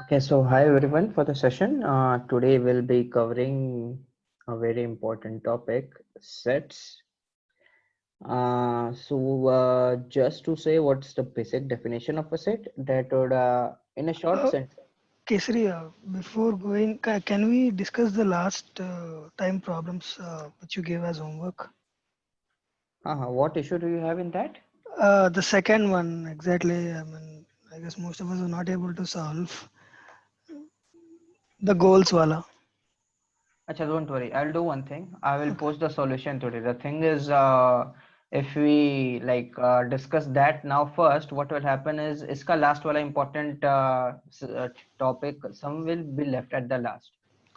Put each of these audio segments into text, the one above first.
Okay, so hi everyone for the session. Today we'll be covering a very important topic, sets. Just to say what's the basic definition of a set, that would, in a short Uh, sentence. Kesari, before going, can we discuss the last time problems which you gave as homework? What issue do you have in that? The second one, exactly. I mean, I guess most of us are not able to solve the goals, wala. Acha, don't worry. I'll do one thing. I will Okay. post the solution today. The thing is, if we discuss that now first, what will happen is, iska last wala important topic, some will be left at the last.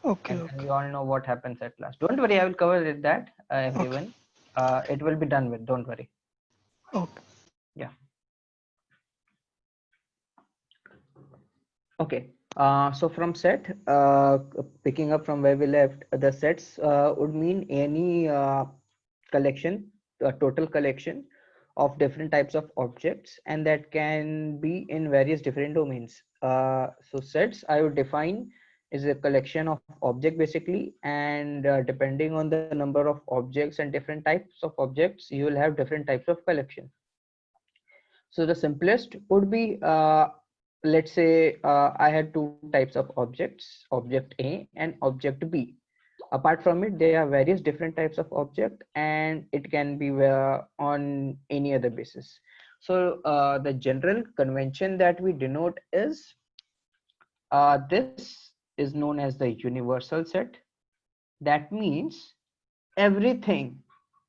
Okay. And then Okay. we all know what happens at last. Don't worry, I will cover it that Okay. everyone. It will be done with. Don't worry. Okay. Yeah. Okay. So from set, picking up from where we left, the sets would mean any collection, a total collection of different types of objects, and that can be in various different domains. So sets I would define is a collection of object basically, and depending on the number of objects and different types of objects, you will have different types of collection. So the simplest would be, let's say I had two types of objects, object A and object B. Apart from it, there are various different types of object, and it can be on any other basis. So the general convention that we denote is, this is known as the universal set. That means everything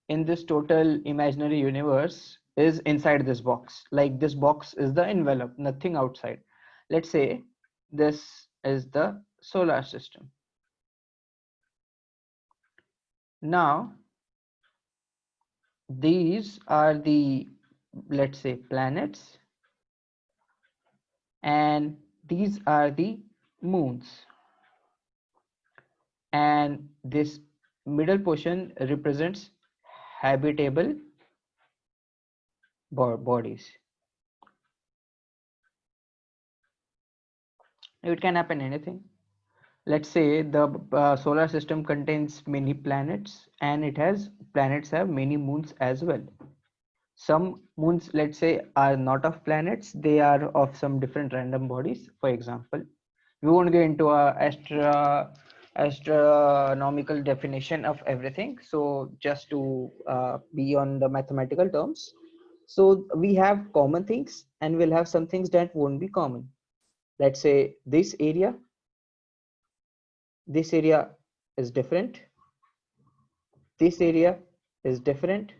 in this total imaginary universe is inside this box. Like, this box is the envelope, nothing outside. Let's say this is the solar system. Now these are the, let's say, planets, and these are the moons, and this middle portion represents habitable bodies. It can happen anything. Let's say the solar system contains many planets, and it has planets have many moons as well. Some moons, let's say, are not of planets, they are of some different random bodies. For example, we won't get into a astronomical definition of everything, so just to be on the mathematical terms. So we have common things, and we'll have some things that won't be common. Let's say this area is different, this area is different,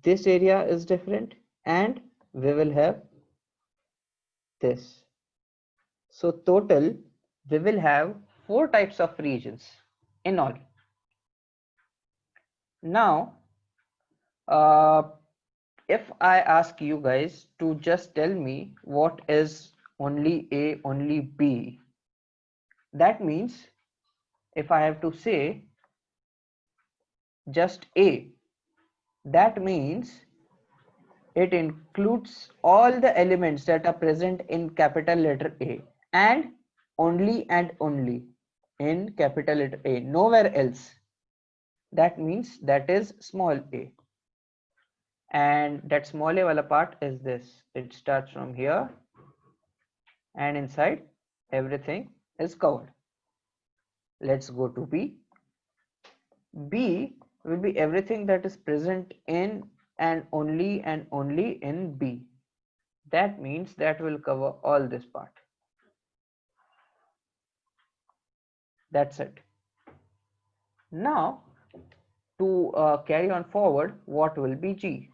this area is different, and we will have this. So total, we will have four types of regions in all. Now, uh, if I ask you guys to just tell me what is only A, only B, that means if I have to say just A, that means it includes all the elements that are present in capital letter A, and only in capital letter A, nowhere else. That means that is small a. And that small a wala part is this. It starts from here, and inside everything is covered. Let's go to B. B will be everything that is present in and only in B. That means that will cover all this part. That's it. Now, to carry on forward, what will be G?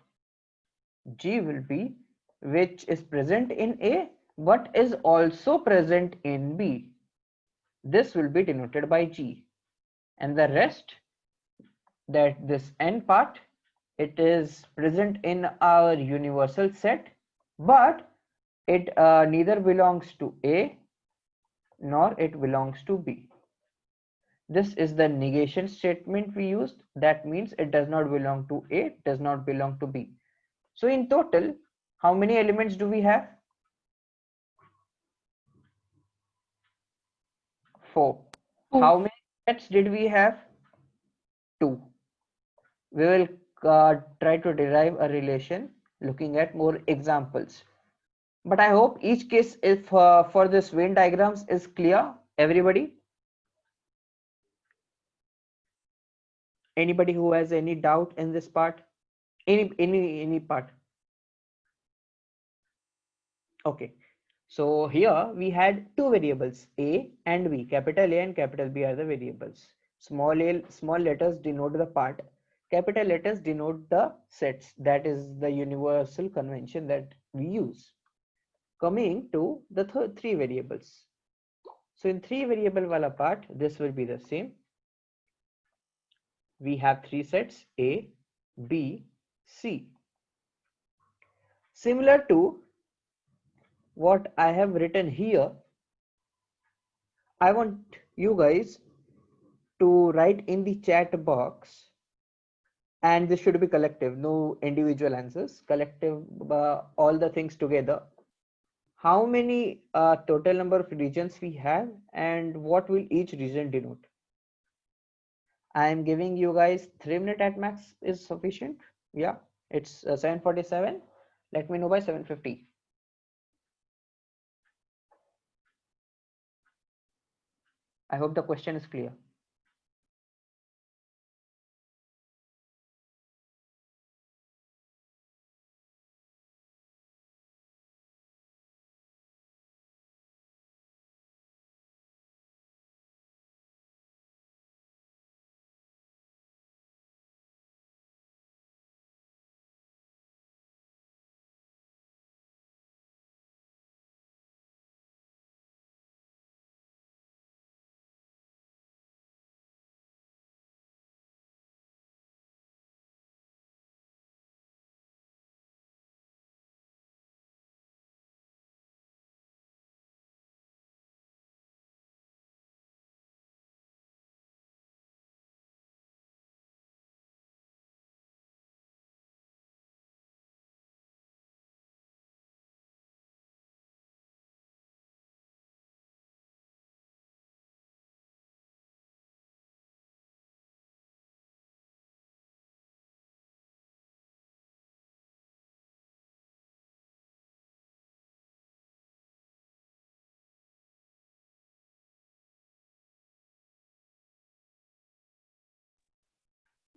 G will be which is present in A but is also present in B. This will be denoted by G. And the rest, that this N part, it is present in our universal set, but it neither belongs to A nor it belongs to B. This is the negation statement we used. That means it does not belong to A, does not belong to B. So in total, how many elements do we have? 4. Oh, How many sets did we have? 2. We will try to derive a relation looking at more examples. But I hope each case if for this Venn diagrams is clear. Everybody? Anybody who has any doubt in this part? Any part? Okay. So here we had two variables A and B. Capital A and capital B are the variables. Small letters denote the part. Capital letters denote the sets. That is the universal convention that we use. Coming to the three variables. So in three variable wala part, this will be the same. We have three sets A, B, C. Similar to what I have written here, I want you guys to write in the chat box, and this should be collective, no individual answers, collective, all the things together. How many total number of regions we have and what will each region denote? I am giving you guys 3 minutes at max is sufficient. Yeah, it's 7:47. Let me know by 7:50. I hope the question is clear.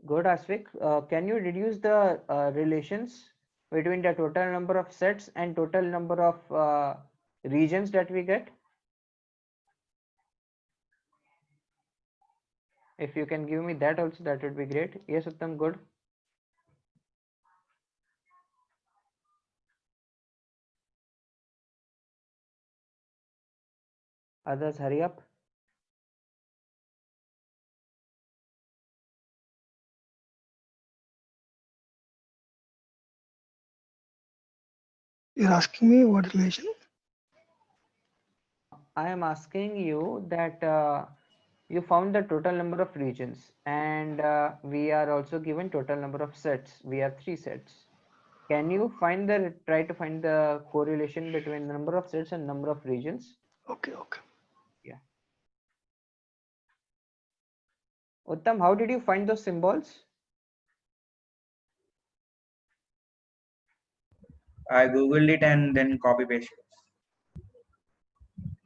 Good, Asvik. Can you reduce the relations between the total number of sets and total number of regions that we get? If you can give me that also, that would be great. Yes, Uttam, good. Others, hurry up. you're asking me what relation? I am asking you that you found the total number of regions and we are also given total number of sets. We have three sets. Can you try to find the correlation between the number of sets and number of regions? Okay, okay. Yeah. Uttam, how did you find those symbols? I googled it and then copy pasted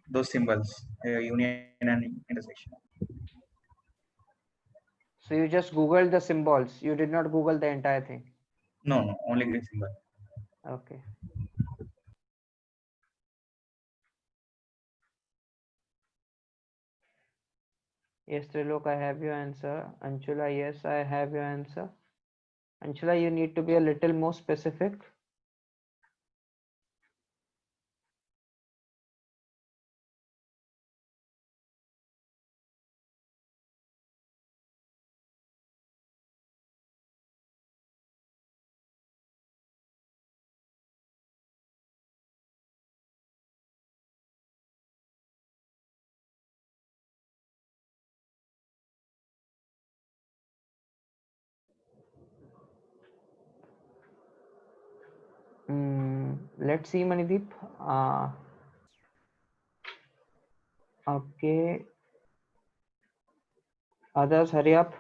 those symbols, union and intersection. So you just Googled the symbols. You did not Google the entire thing. No, no, only green symbol. Okay. Yes, Trilok, I have your answer. Anshula, yes, I have your answer. Anshula, you need to be a little more specific. Let's see, Manideep. Okay. Others, hurry up.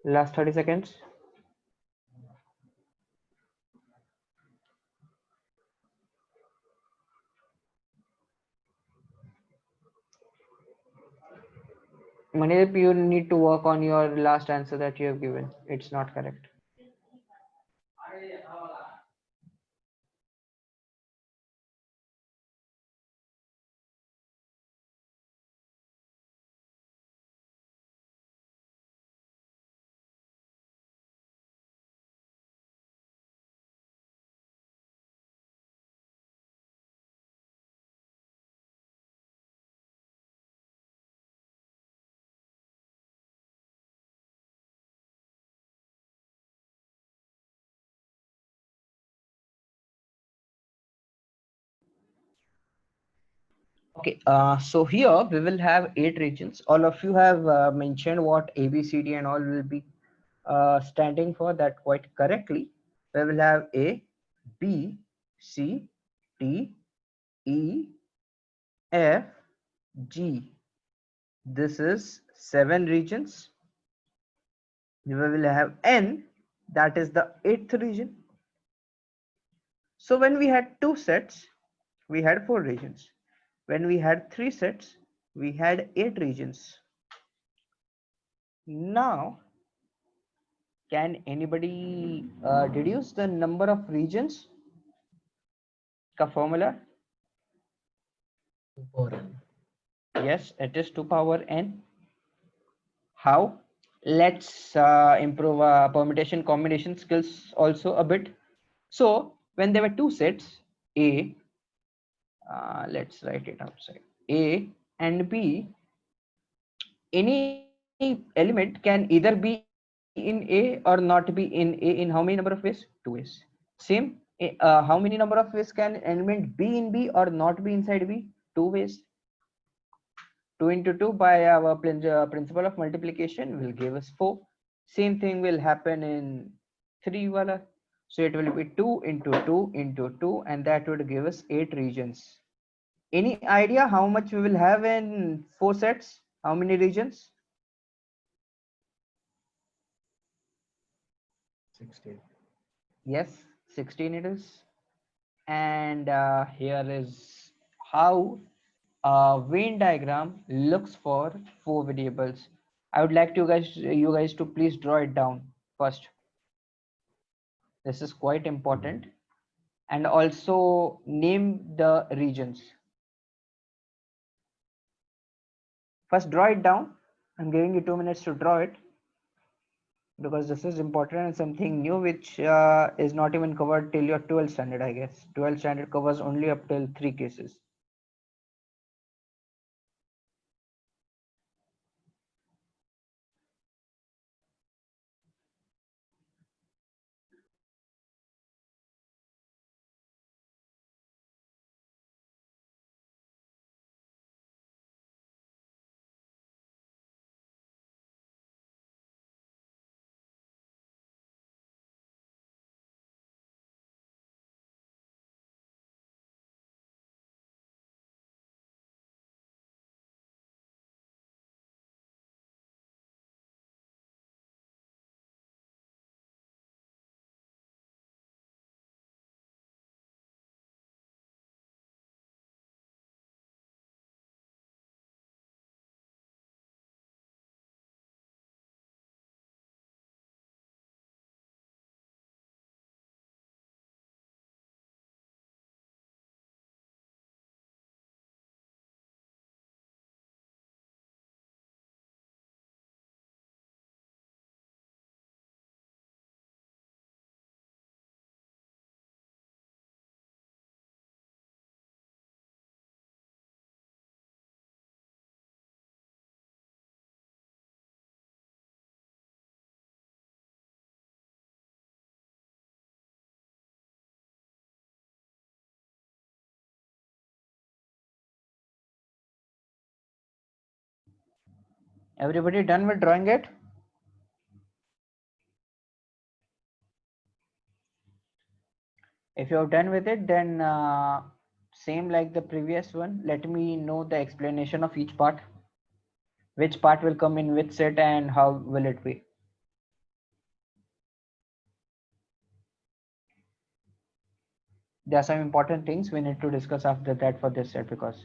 Last 30 seconds. Manip, you need to work on your last answer that you have given. It's not correct. Okay, so here we will have 8 regions. All of you have mentioned what A, B, C, D and all will be standing for that quite correctly. We will have A, B, C, D, E, F, G. This is 7 regions. We will have N, that is the 8th region. So when we had 2 sets, we had 4 regions. When we had 3 sets, we had 8 regions. Now, can anybody deduce the number of regions? Ka formula? Yes, it is 2 power n. How? Let's improve permutation combination skills also a bit. So when there were 2 sets, A, let's write it outside, A and B, any element can either be in A or not be in A in how many number of ways? 2 ways. Same, how many number of ways can element be in B or not be inside B? 2 ways. 2 into 2 by our principle of multiplication will give us 4. Same thing will happen in 3 wala. So it will be 2 into 2 into 2 and that would give us 8 regions. Any idea how much we will have in 4 sets? How many regions? 16. Yes, 16 it is. And here is how a Venn diagram looks for 4 variables. I would like you guys to please draw it down first. This is quite important. And also name the regions. First draw it down. I'm giving you 2 minutes to draw it, because this is important and something new which is not even covered till your 12th standard, I guess. 12th standard covers only up till 3 cases. Everybody done with drawing it? If you're done with it, then same like the previous one, let me know the explanation of each part. Which part will come in which set and how will it be? There are some important things we need to discuss after that for this set, because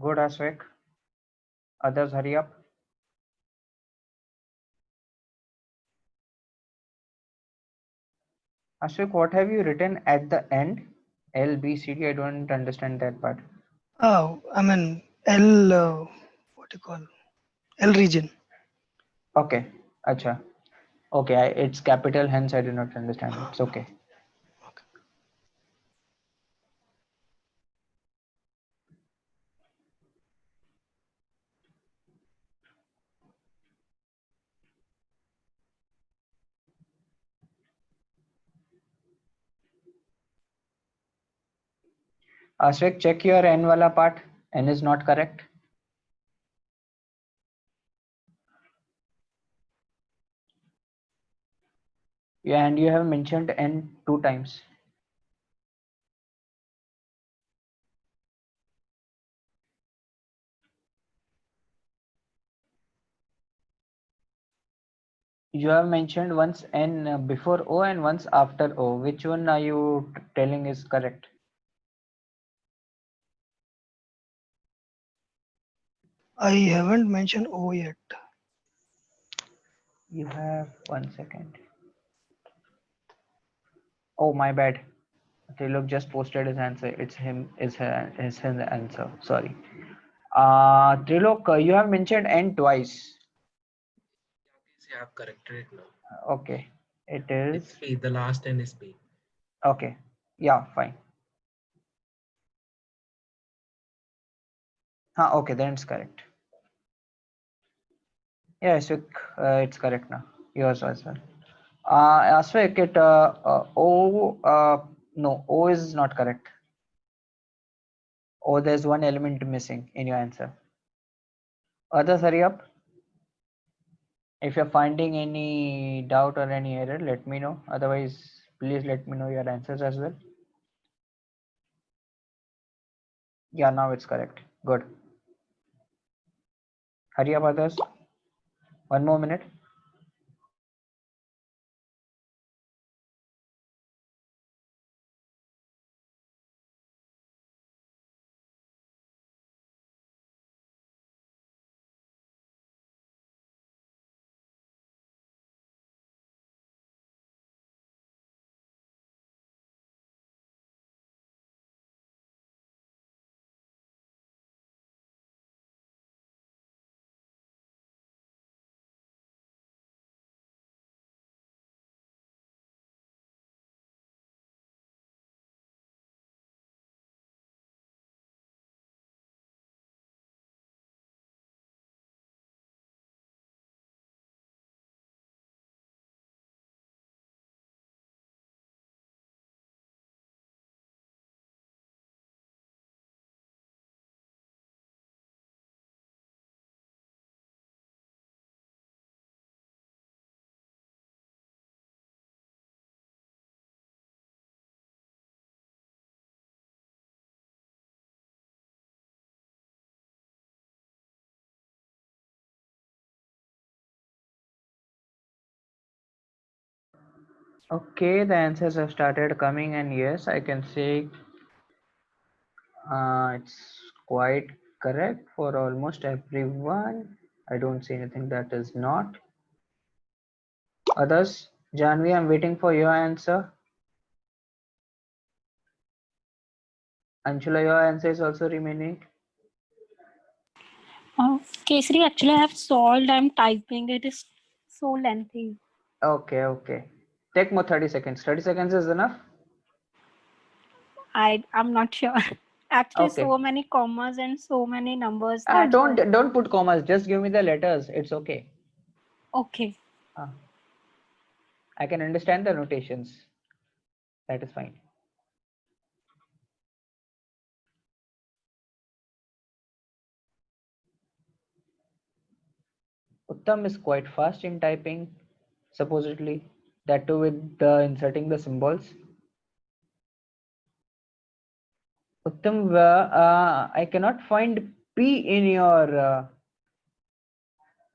good, Ashwik. Others, hurry up. Ashwik, what have you written at the end? L, B, C, D. I don't understand that part. Oh, I mean L. What do you call L region? Okay, acha. Okay, it's capital, hence I do not understand. It's okay. Okay. Ashwik, check your N wala part. N is not correct. Yeah, and you have mentioned N 2 times. You have mentioned once N before O and once after O. Which one are you telling is correct? I haven't mentioned O yet. You have 1 second. Oh, my bad. Trilok just posted his answer. It's him. Is his answer. Sorry. Trilok, you have mentioned N twice. Yes, you have corrected it now. Okay. It It's is P. The last N is P. okay. Yeah, fine. Okay, then it's correct. Yes, it's correct now. Yours as well. Aswik, no, O is not correct. O, there's one element missing in your answer. Others, hurry up. If you're finding any doubt or any error, let me know. Otherwise, please let me know your answers as well. Yeah, now it's correct. Good. Hurry up, others. 1 more minute. Okay, the answers have started coming, and yes, I can say it's quite correct for almost everyone. I don't see anything that is not. Others, Janvi, I'm waiting for your answer. Anshula, your answer is also remaining. Kesari, actually, I have solved. I'm typing. It is so lengthy. Okay. Take more 30 seconds. 30 seconds is enough. I'm not sure. Actually, Okay. so many commas and so many numbers. That's Don't put commas. Just give me the letters. It's okay. okay. I can understand the notations. That is fine. Uttam is quite fast in typing, supposedly. That too with inserting the symbols. Uttam, I cannot find P in your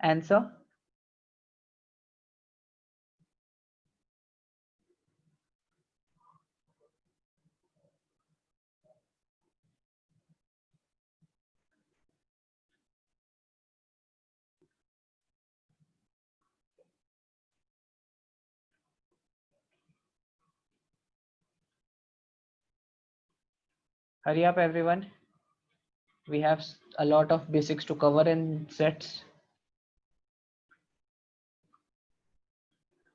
answer. Hurry up, everyone. We have a lot of basics to cover in sets.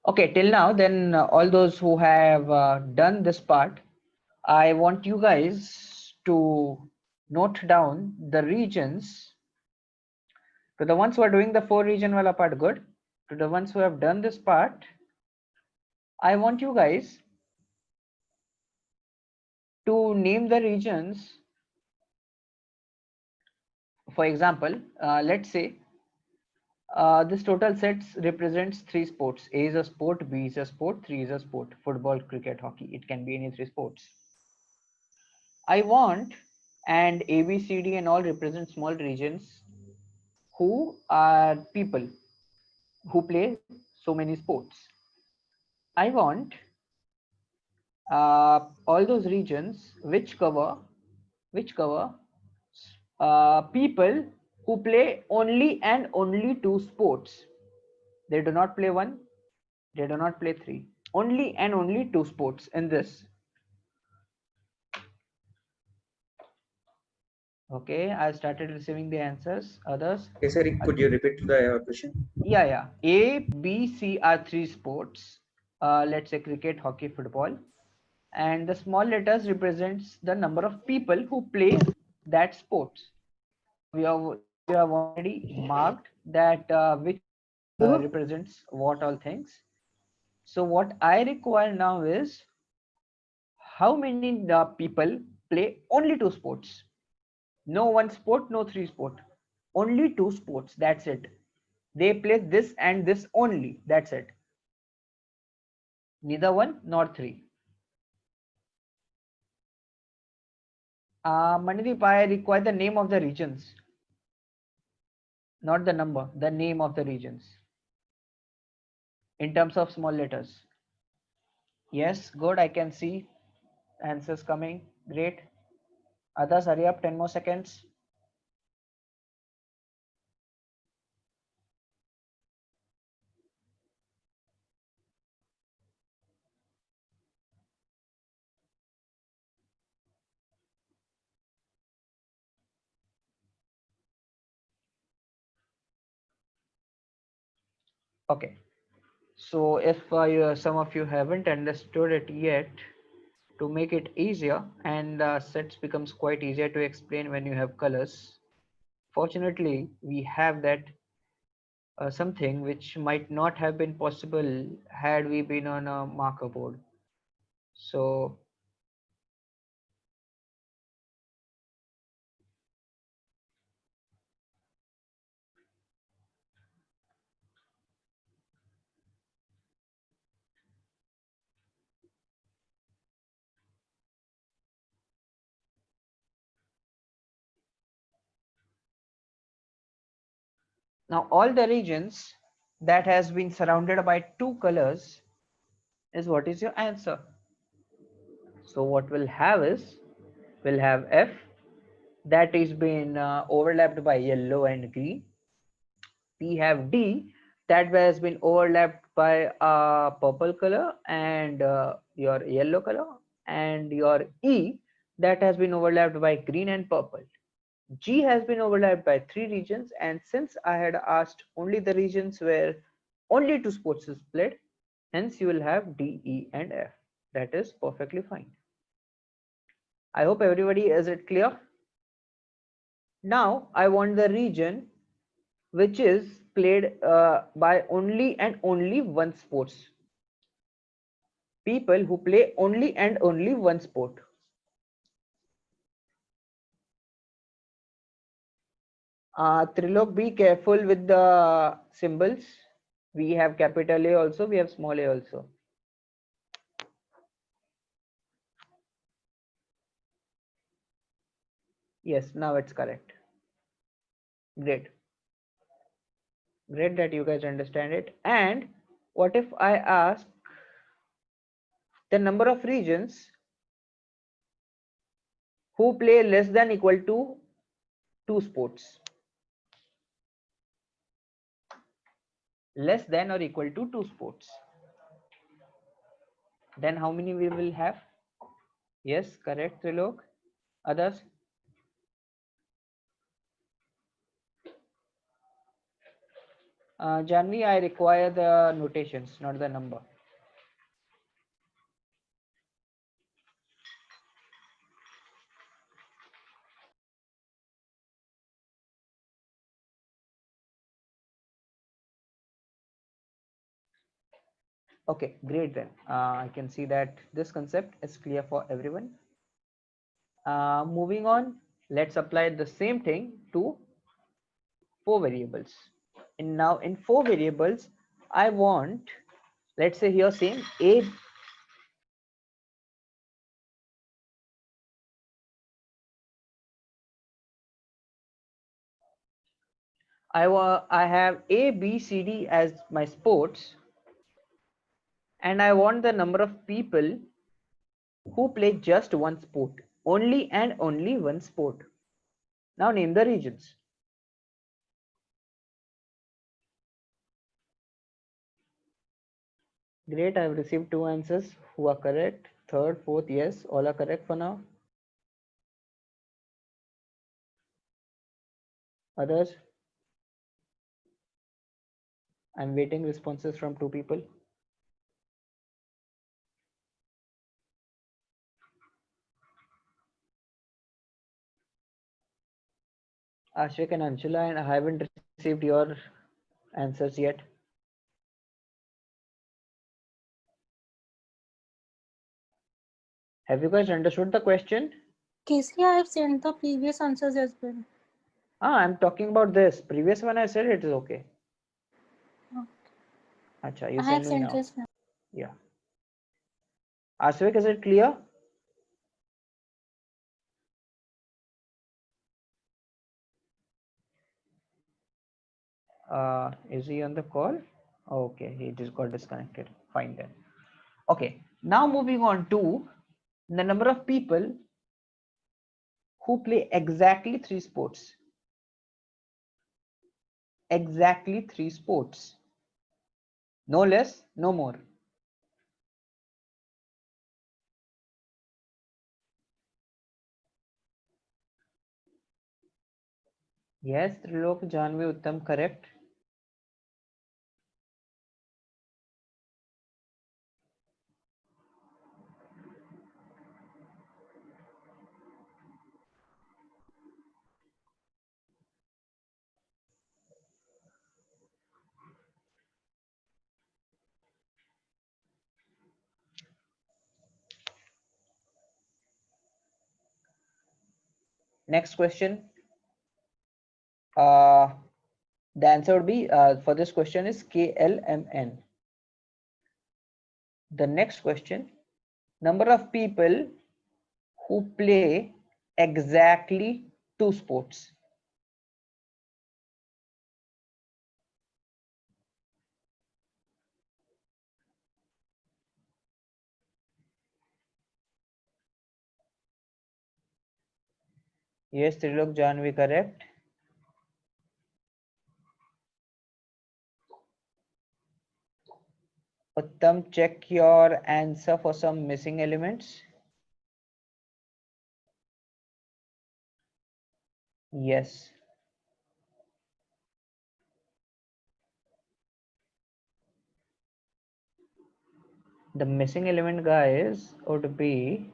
Okay, till now, then all those who have done this part, I want you guys to note down the regions. To the ones who are doing the 4 region wala part, good. To the ones who have done this part, I want you guys to name the regions. For example, let's say this total sets represents 3 sports. A is a sport, B is a sport, 3 is a sport. Football, cricket, hockey. It can be any 3 sports. I want, and A, B, C, D and all represent small regions who are people who play so many sports. I want all those regions which cover people who play only and only 2 sports. They do not play 1, they do not play 3, only and only 2 sports in this. Okay, I started receiving the answers. Others? Okay, sir, could you repeat the question? Yeah. A, B, C are 3 sports. Let's say cricket, hockey, football. And the small letters represents the number of people who play that sports. We have already marked that which represents what all things. So what I require now is how many people play only two sports. No one sport, no three sport. Only two sports. That's it. They play this and this only. That's it. Neither one nor three. Manideep, I require the name of the regions, not the number, the name of the regions in terms of small letters. Yes, good. I can see answers coming. Great. Others, hurry up. 10 more seconds. Okay. So if some of you haven't understood it yet, to make it easier, and sets becomes quite easier to explain when you have colors. Fortunately, we have that something which might not have been possible had we been on a marker board. So now all the regions that has been surrounded by two colors is what is your answer. So what we'll have is, we'll have F that is been overlapped by yellow and green. We have D that has been overlapped by purple color and your yellow color, and your E that has been overlapped by green and purple. G has been overlapped by three regions, and since I had asked only the regions where only two sports is played, hence you will have D, E and F. That is perfectly fine. I hope everybody is it clear. Now I want the region which is played by only and only one sports. People who play only and only one sport. Trilok, be careful with the symbols. We have capital A also, we have small a also. Yes, now it's correct. Great. Great that you guys understand it. And what if I ask the number of regions who play less than equal to two sports? Less than or equal to two sports. Then how many we will have? Yes, correct, Trilok. Others? Janvi, I require the notations, not the number. Okay, great then. I can see that this concept is clear for everyone. Moving on, let's apply the same thing to four variables. And now in four variables, I want, let's say here same A. I have A, B, C, D as my sports, and I want the number of people who play just one sport, only and only one sport. Now name the regions. Great, I've received two answers who are correct. Third, fourth, yes, all are correct for now. Others? I'm waiting responses from two people. Ashik and Anshula, and I haven't received your answers yet. Have you guys understood the question? Casey, I have sent the previous answers as well. I'm talking about this. Previous one I said it is okay. Okay. Acha, you I send have me sent now. this now. Yeah. Asvik, is it clear? Is he on the call? Okay, he just got disconnected. Fine then. Okay, now moving on to the number of people who play exactly 3 sports. Exactly 3 sports. No less, no more. Yes, Trilok, Janvi, Uttam, correct. Next question. The answer would be for this question is KLMN. The next question, number of people who play exactly 2 sports. Yes, Trilok, Janvi, correct. Uttam, check your answer for some missing elements. Yes. The missing element, guys, would be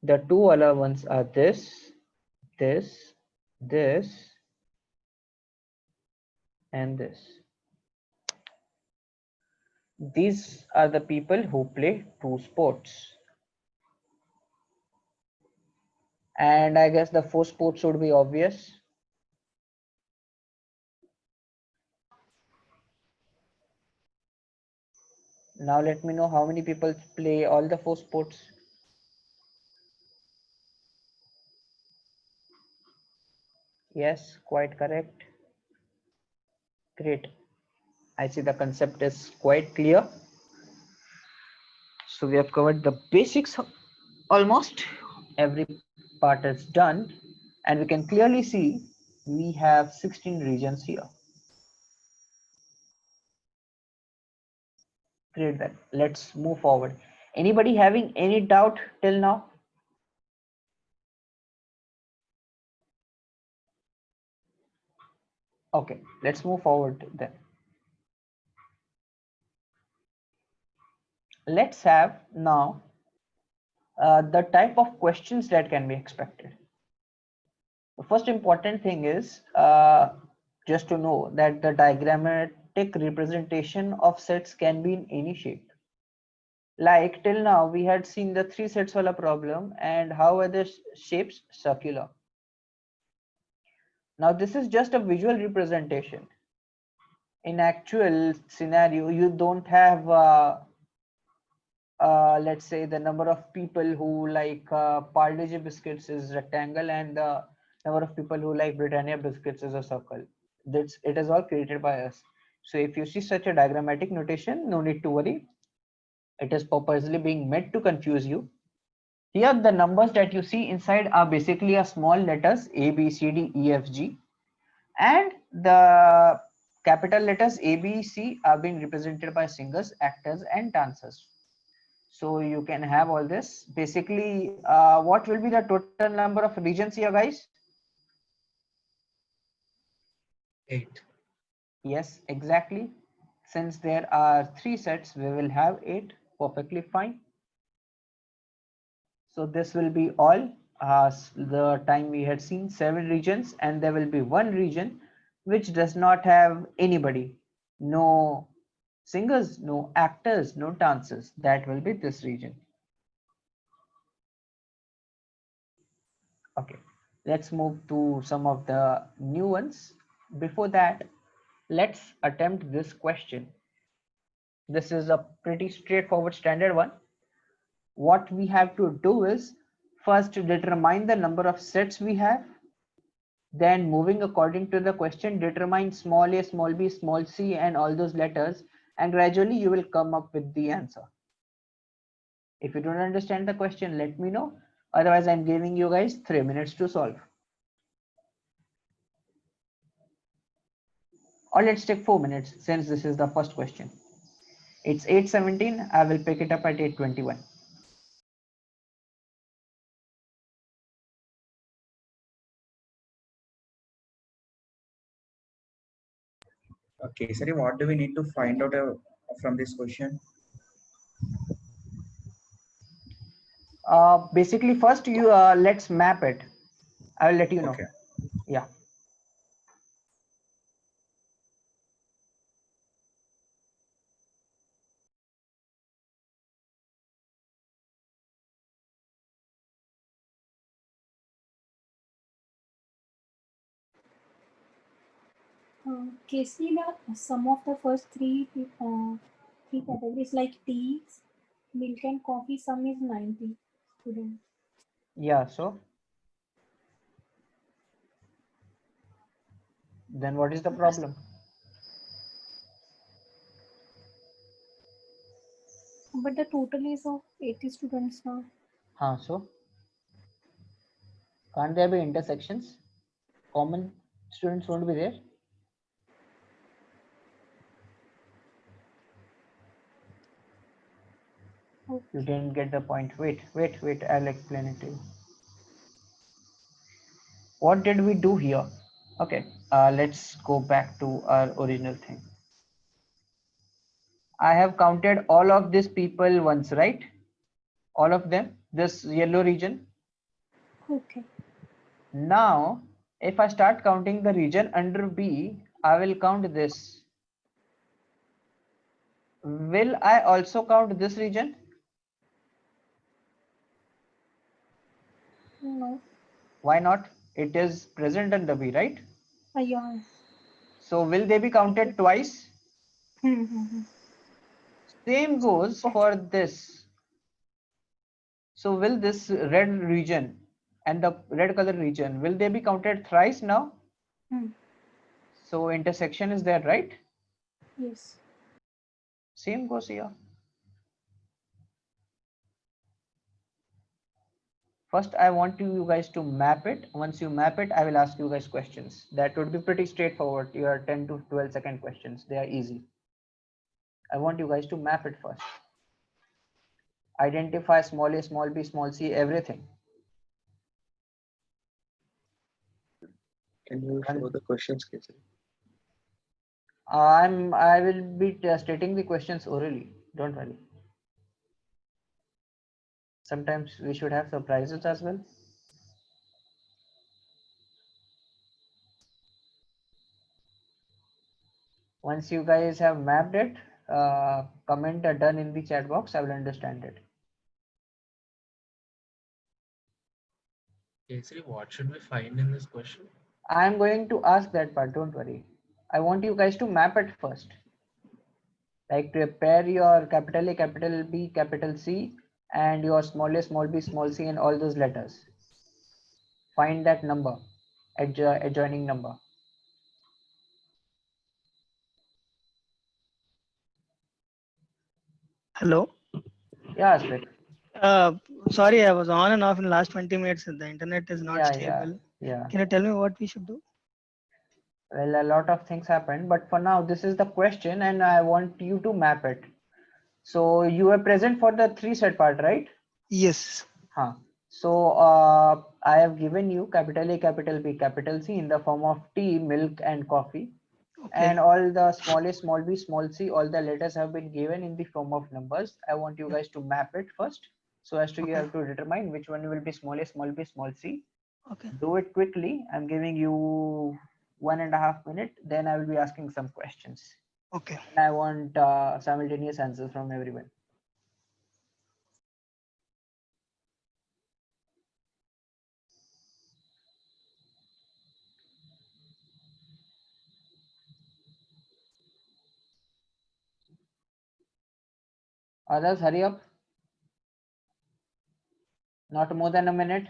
the 2 other ones are this, this, this, and this. These are the people who play 2 sports. And I guess the 4 sports should be obvious. Now let me know how many people play all the 4 sports. Yes, quite correct. Great. I see the concept is quite clear. So we have covered the basics almost. Every part is done. And we can clearly see we have 16 regions here. Great then. Let's move forward. Anybody having any doubt till now? Okay, let's move forward then. Let's have now the type of questions that can be expected. The first important thing is just to know that the diagrammatic representation of sets can be in any shape. Like till now we had seen the 3 sets wala problem and how are the shapes circular. Now this is just a visual representation. In actual scenario, you don't have let's say the number of people who like Parle-G biscuits is rectangle and the number of people who like Britannia biscuits is a circle. It is all created by us. So if you see such a diagrammatic notation, no need to worry. It is purposely being meant to confuse you. Here the numbers that you see inside are basically a small letters A, B, C, D, E, F, G, and the capital letters A, B, C are being represented by singers, actors, and dancers. So you can have all this. Basically, what will be the total number of regions here, guys? 8. Yes, exactly. Since there are 3 sets, we will have 8. Perfectly fine. So this will be all. The time we had seen 7 regions, and there will be 1 region which does not have anybody. No singers, no actors, no dancers. That will be this region. let's move to some of the new ones. Before that, let's attempt this question. This is a pretty straightforward standard one. What we have to do is first determine the number of sets we have. Then moving according to the question, determine small a, small b, small c and all those letters, and gradually you will come up with the answer. If you don't understand the question, let me know. Otherwise, I'm giving you guys 3 minutes to solve. Or let's take 4 minutes since this is the first question. It's 8:17. I will pick it up at 8:21. Okay, sorry, what do we need to find out from this question? Basically, first you let's map it. I will let you know. Okay. Yeah. Casey, the sum of the first three categories like tea, milk and coffee, sum is 90 students. Yeah. So then what is the problem? But the total is of 80 students now. So can't there be intersections? Common students won't be there. Okay. You didn't get the point. Wait. I'll explain it to you. What did we do here? Okay. Let's go back to our original thing. I have counted all of these people once, right? All of them, this yellow region. Okay. Now, if I start counting the region under B, I will count this. Will I also count this region? No. Why not? It is present under B, right? Yeah. So will they be counted twice? Same goes for this. So will this red region and the red color region, will they be counted thrice now? So intersection is there, right? Yes. Same goes here. First, I want you guys to map it. Once you map it, I will ask you guys questions. That would be pretty straightforward. Your 10 to 12 second questions. They are easy. I want you guys to map it first. Identify small a, small b, small c, everything. Can you show the questions, Casey? I will be stating the questions orally. Don't worry. Sometimes we should have surprises as well. Once you guys have mapped it, comment done in the chat box. I will understand it. Casey, what should we find in this question? I'm going to ask that part. Don't worry. I want you guys to map it first. Like prepare your capital A, capital B, capital C, and your small a, small b, small c, and all those letters. Find that number, adjoining number. Hello. Yeah, Asvik. Sorry, I was on and off in the last 20 minutes. The internet is not stable. Yeah. Can you tell me what we should do? Well, a lot of things happened, but for now, this is the question, and I want you to map it. So you were present for the 3 set part, right? Yes. So I have given you capital A, capital B, capital C in the form of tea, milk, and coffee. Okay. And all the small a, small b, small c, all the letters have been given in the form of numbers. I want you guys to map it first, so as to you have to determine which one will be small a, small b, small c. Okay. Do it quickly. I'm giving you 1.5 minutes. Then I will be asking some questions. Okay. And I want simultaneous answers from everyone. Others, hurry up. Not more than a minute.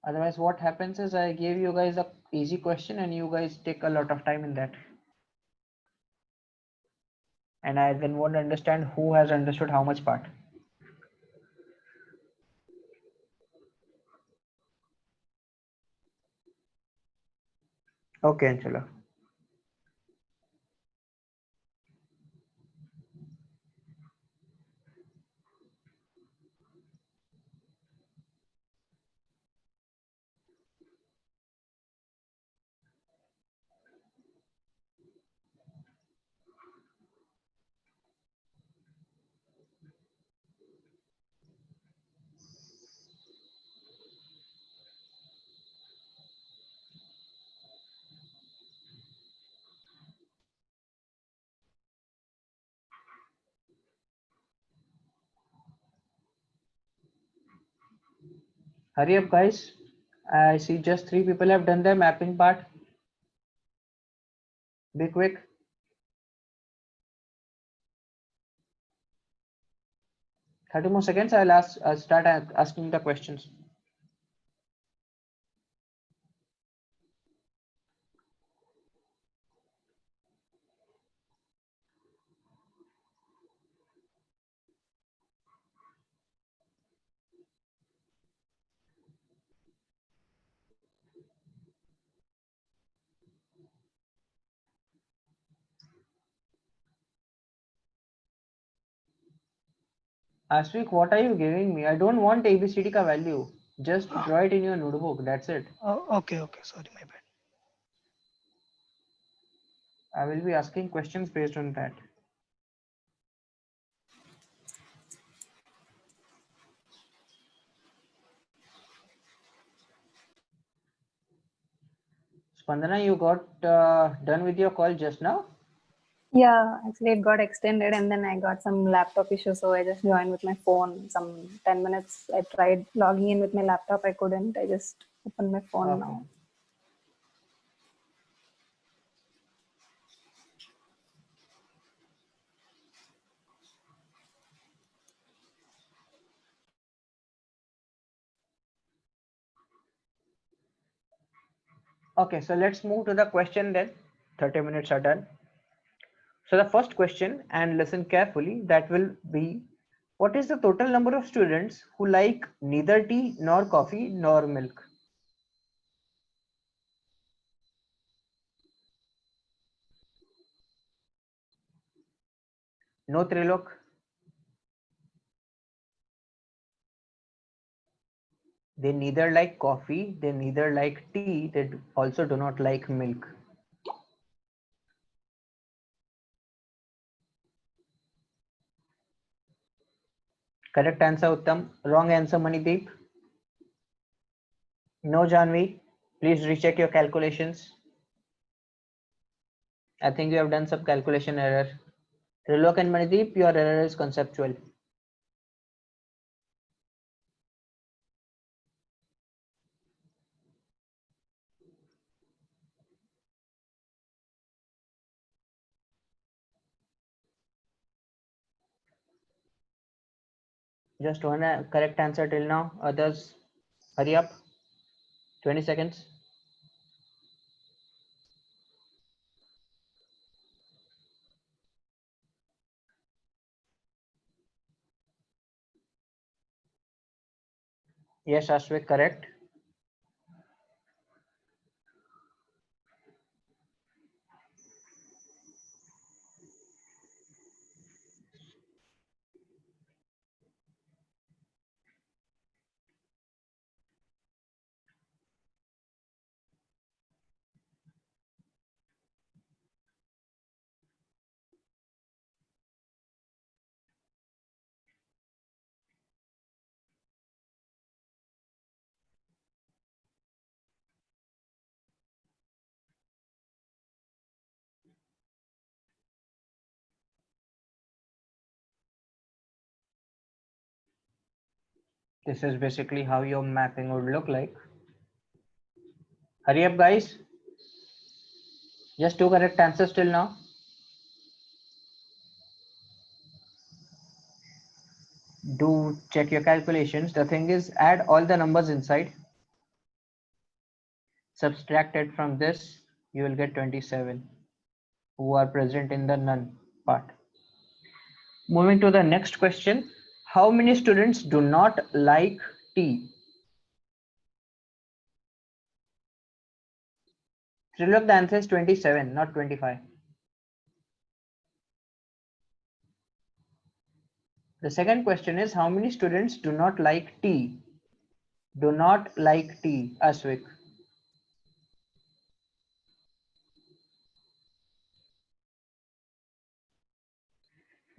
Otherwise, what happens is I gave you guys a easy question and you guys take a lot of time in that. And I then won't understand who has understood how much part. Okay, Anshula. Hurry up, guys. I see just 3 people have done the mapping part. Be quick. Thirty more seconds. I'll start asking the questions. Ashwik, what are you giving me? I don't want ABCD ka value. Just draw it in your notebook. That's it. Oh, okay, sorry, my bad. I will be asking questions based on that. Spandana, you got done with your call just now? Yeah, actually it got extended and then I got some laptop issues, so I just joined with my phone. Some 10 minutes I tried logging in with my laptop, I couldn't. I just opened my phone Okay. now. Okay, so let's move to the question then. 30 minutes are done. So the first question, and listen carefully, that will be, what is the total number of students who like neither tea nor coffee nor milk? No, Trilok. They neither like coffee, they neither like tea, they also do not like milk. Correct answer, Uttam. Wrong answer, Manideep. No, Janvi. Please recheck your calculations. I think you have done some calculation error. Trilok and Manideep, your error is conceptual. Just one correct answer till now. Others, hurry up. 20 seconds. Yes, Ashwik, correct. This is basically how your mapping would look like. Hurry up, guys. Just 2 correct answers till now. do check your calculations. The thing is, add all the numbers inside. Subtract it from this, you will get 27 who are present in the none part. Moving to the next question. How many students do not like tea? Trilok, the answer is 27, not 25. The second question is, how many students do not like tea? Do not like tea, Ashwik.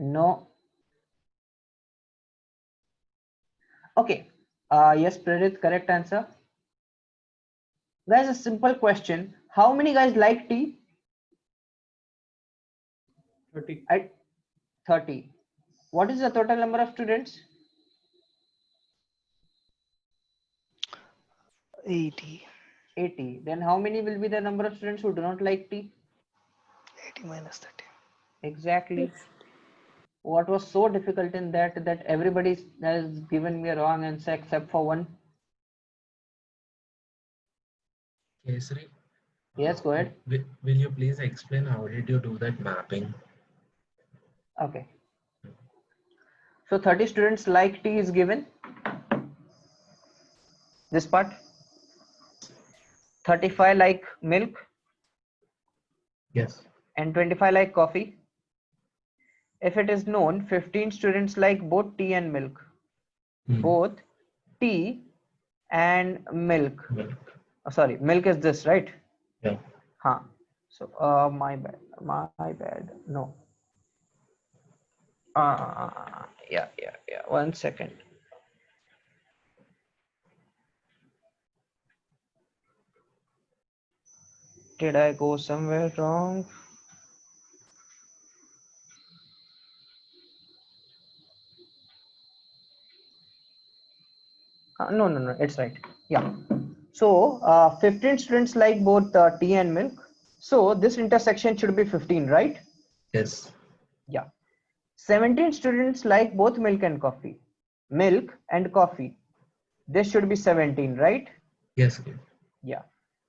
No. Okay. Yes, Prerit, correct answer. Guys, a simple question. How many guys like tea? 30. 30. What is the total number of students? 80. 80. Then how many will be the number of students who do not like tea? 80 minus 30. Exactly. What was so difficult in that everybody has given me a wrong answer except for one? Kesari, Yes, go ahead. will you please explain how did you do that mapping? Okay. So 30 students like tea is given. This part. 35 like milk Yes. and 25 like coffee. If it is known, 15 students like both tea and milk. Both tea and milk. Milk. Oh, sorry, milk is this, right? Yeah. Huh. So, my bad. My bad. No. Yeah. 1 second. Did I go somewhere wrong? No, it's right. Yeah. So 15 students like both tea and milk. So this intersection should be 15, right? Yes. Yeah. 17 students like both milk and coffee. Milk and coffee. This should be 17, right? Yes. Yeah.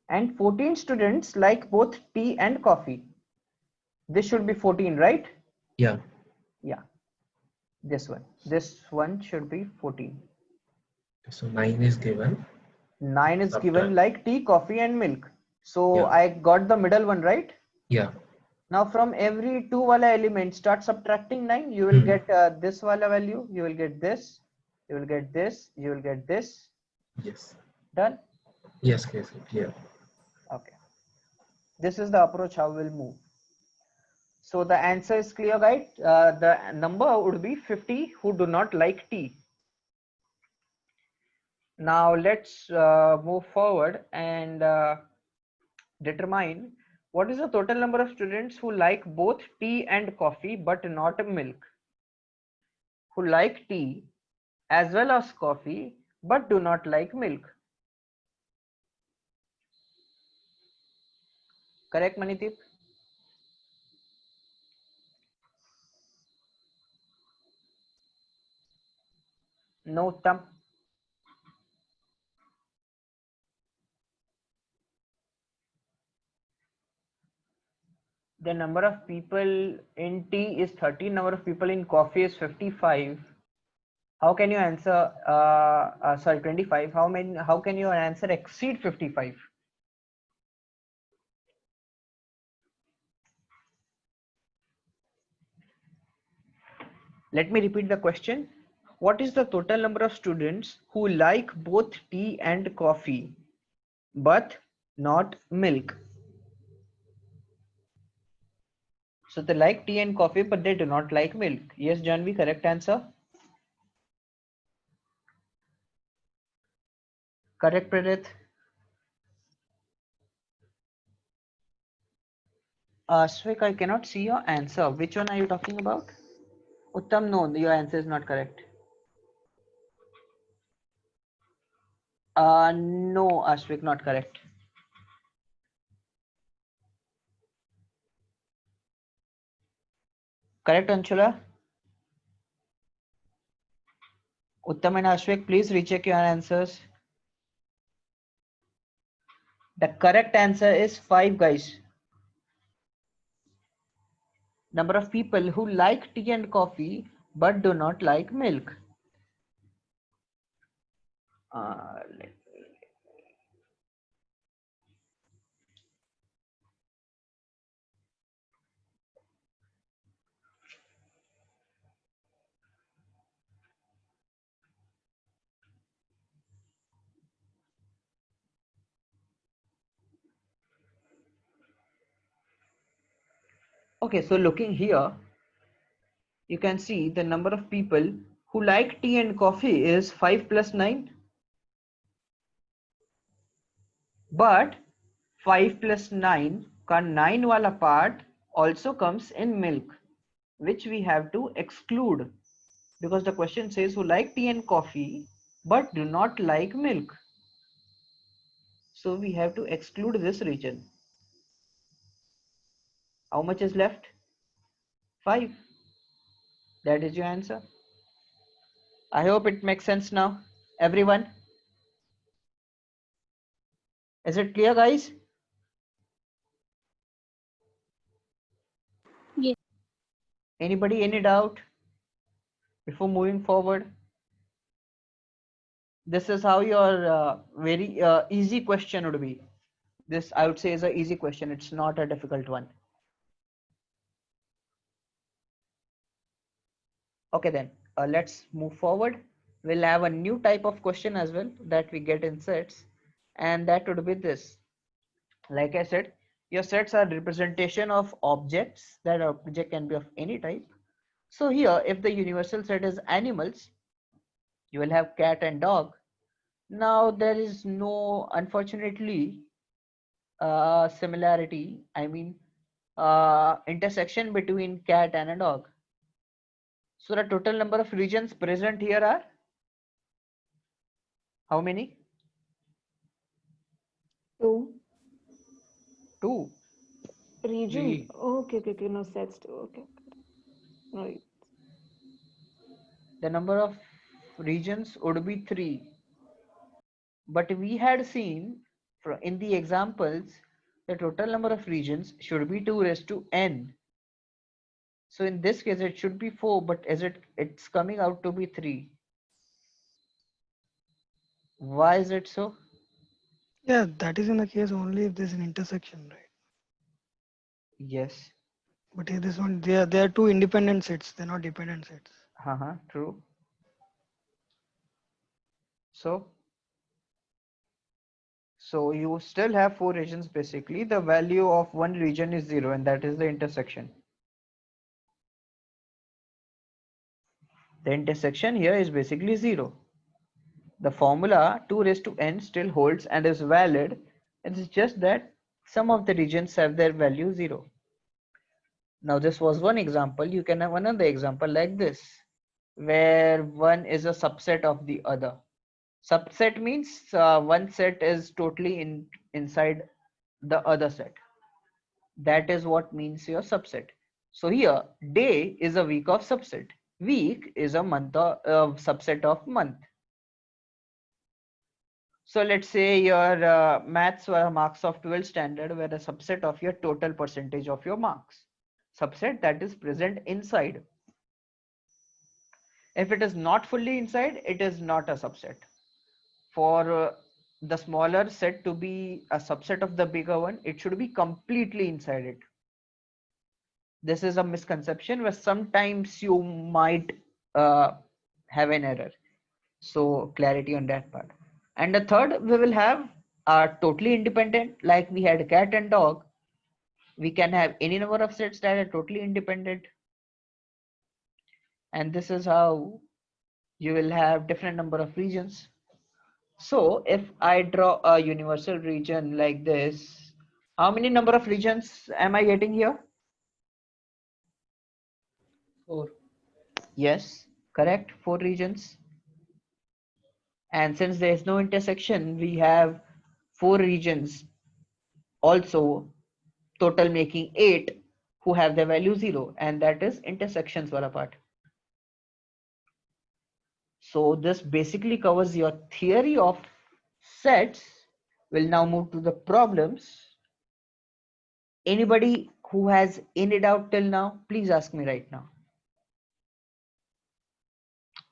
And 14 students like both tea and coffee. This should be 14, right? Yeah. Yeah. This one should be 14. So 9 is given. 9 is given Subtract. like tea, coffee and milk. So Yeah. I got the middle one, right? Yeah. Now from every 2 wala element, start subtracting 9. You will get this wala value. You will get this. You will get this. You will get this. Yes. Done? Yes, Kesari. Clear. Okay. This is the approach how we'll move. So the answer is clear, guys. The number would be 50 who do not like tea. Now let's move forward and determine what is the total number of students who like both tea and coffee but not milk. Who like tea as well as coffee but do not like milk. Correct, Manitip? No, Uttam? The number of people in tea is 30, number of people in coffee is 55. How can you answer, sorry, 25? How can your answer exceed 55? Let me repeat the question. What is the total number of students who like both tea and coffee, but not milk? So they like tea and coffee, but they do not like milk. Yes, Janvi, correct answer. Correct, Prerit. Swik, I cannot see your answer. Which one are you talking about? Uttam, no, your answer is not correct. No, Ashwik, not correct. Correct, Anshula? Uttam and Ashwik, please recheck your answers. The correct answer is 5, guys. Number of people who like tea and coffee but do not like milk. Let- Okay, so looking here, you can see the number of people who like tea and coffee is 5 plus 9. But 5 plus 9 का 9 वाला part also comes in milk, which we have to exclude because the question says who like tea and coffee but do not like milk. So we have to exclude this region. How much is left? 5. That is your answer. I hope it makes sense now. Everyone? Is it clear, guys? Yes. Anybody, any doubt before moving forward? This is how your very easy question would be. This I would say is an easy question. It's not a difficult one. Okay, then let's move forward. We'll have a new type of question as well that we get in sets, and that would be this. Like I said, your sets are representation of objects. That object can be of any type. So here, if the universal set is animals, you will have cat and dog. Now there is no, unfortunately, similarity. I mean, intersection between cat and a dog. So the total number of regions present here are how many? 2. 2. Region. Three. Okay. No sets too. Okay. Right. The number of regions would be 3. But we had seen in the examples, the total number of regions should be 2 raised to n. So in this case, it should be 4, but it's coming out to be 3. Why is it so? Yeah, that is in the case only if there's an intersection, right? Yes. But here this one, they are two independent sets. They're not dependent sets. True. So you still have 4 regions basically. The value of one region is 0, and that is the intersection. The intersection here is basically 0. The formula 2 raised to n still holds and is valid. It's just that some of the regions have their value 0. Now this was one example. You can have another example like this, where one is a subset of the other. Subset means one set is totally inside the other set. That is what means your subset. So here, day is a week of subset. Week is a month subset of month. So let's say your maths were marks of 12 standard were a subset of your total percentage of your marks. Subset that is present inside. If it is not fully inside, it is not a subset. For the smaller set to be a subset of the bigger one, it should be completely inside it. This is a misconception where sometimes you might have an error. So clarity on that part. And the third, we will have totally independent, like we had cat and dog. We can have any number of sets that are totally independent. And this is how you will have different number of regions. So if I draw a universal region like this, how many number of regions am I getting here? 4. Yes, correct, 4 regions. And since there is no intersection, we have 4 regions also, total making 8 who have the value 0, and that is intersections wala part. So this basically covers your theory of sets. We'll now move to the problems. Anybody who has any doubt till now, please ask me right now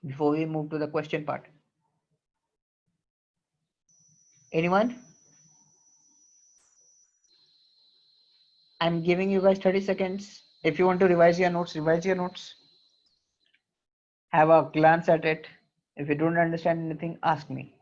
before we move to the question part. Anyone? I'm giving you guys 30 seconds. If you want to revise your notes, revise your notes. Have a glance at it. If you don't understand anything, ask me.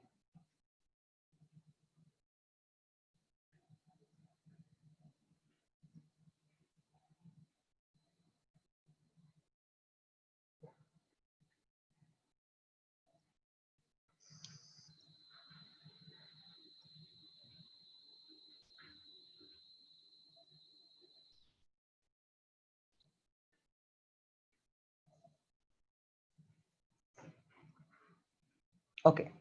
Okay.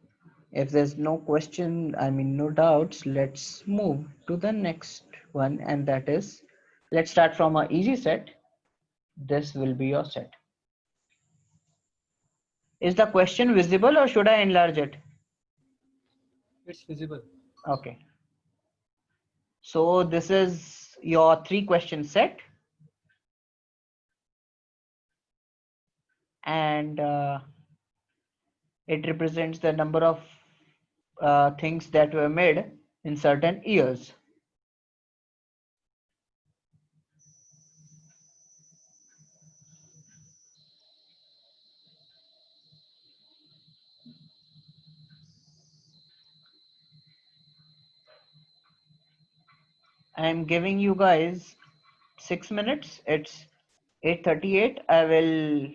If there's no question, no doubts, let's move to the next one. And that is, let's start from a easy set. This will be your set. Is the question visible or should I enlarge it? It's visible. Okay. So this is your 3-question set. And it represents the number of things that were made in certain years. I'm giving you guys 6 minutes. It's 8:38. I will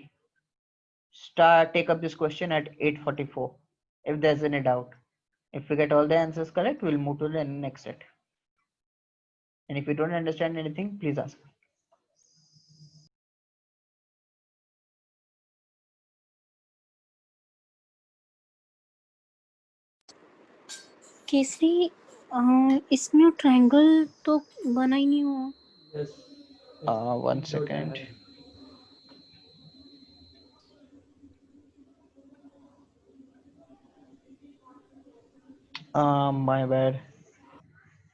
take up this question at 8:44 if there's any doubt. If we get all the answers correct, we'll move to the next set. And if you don't understand anything, please ask. Kesari इसमें triangle तो बना ही नहीं हुआ. Yes. 1 second. My bad.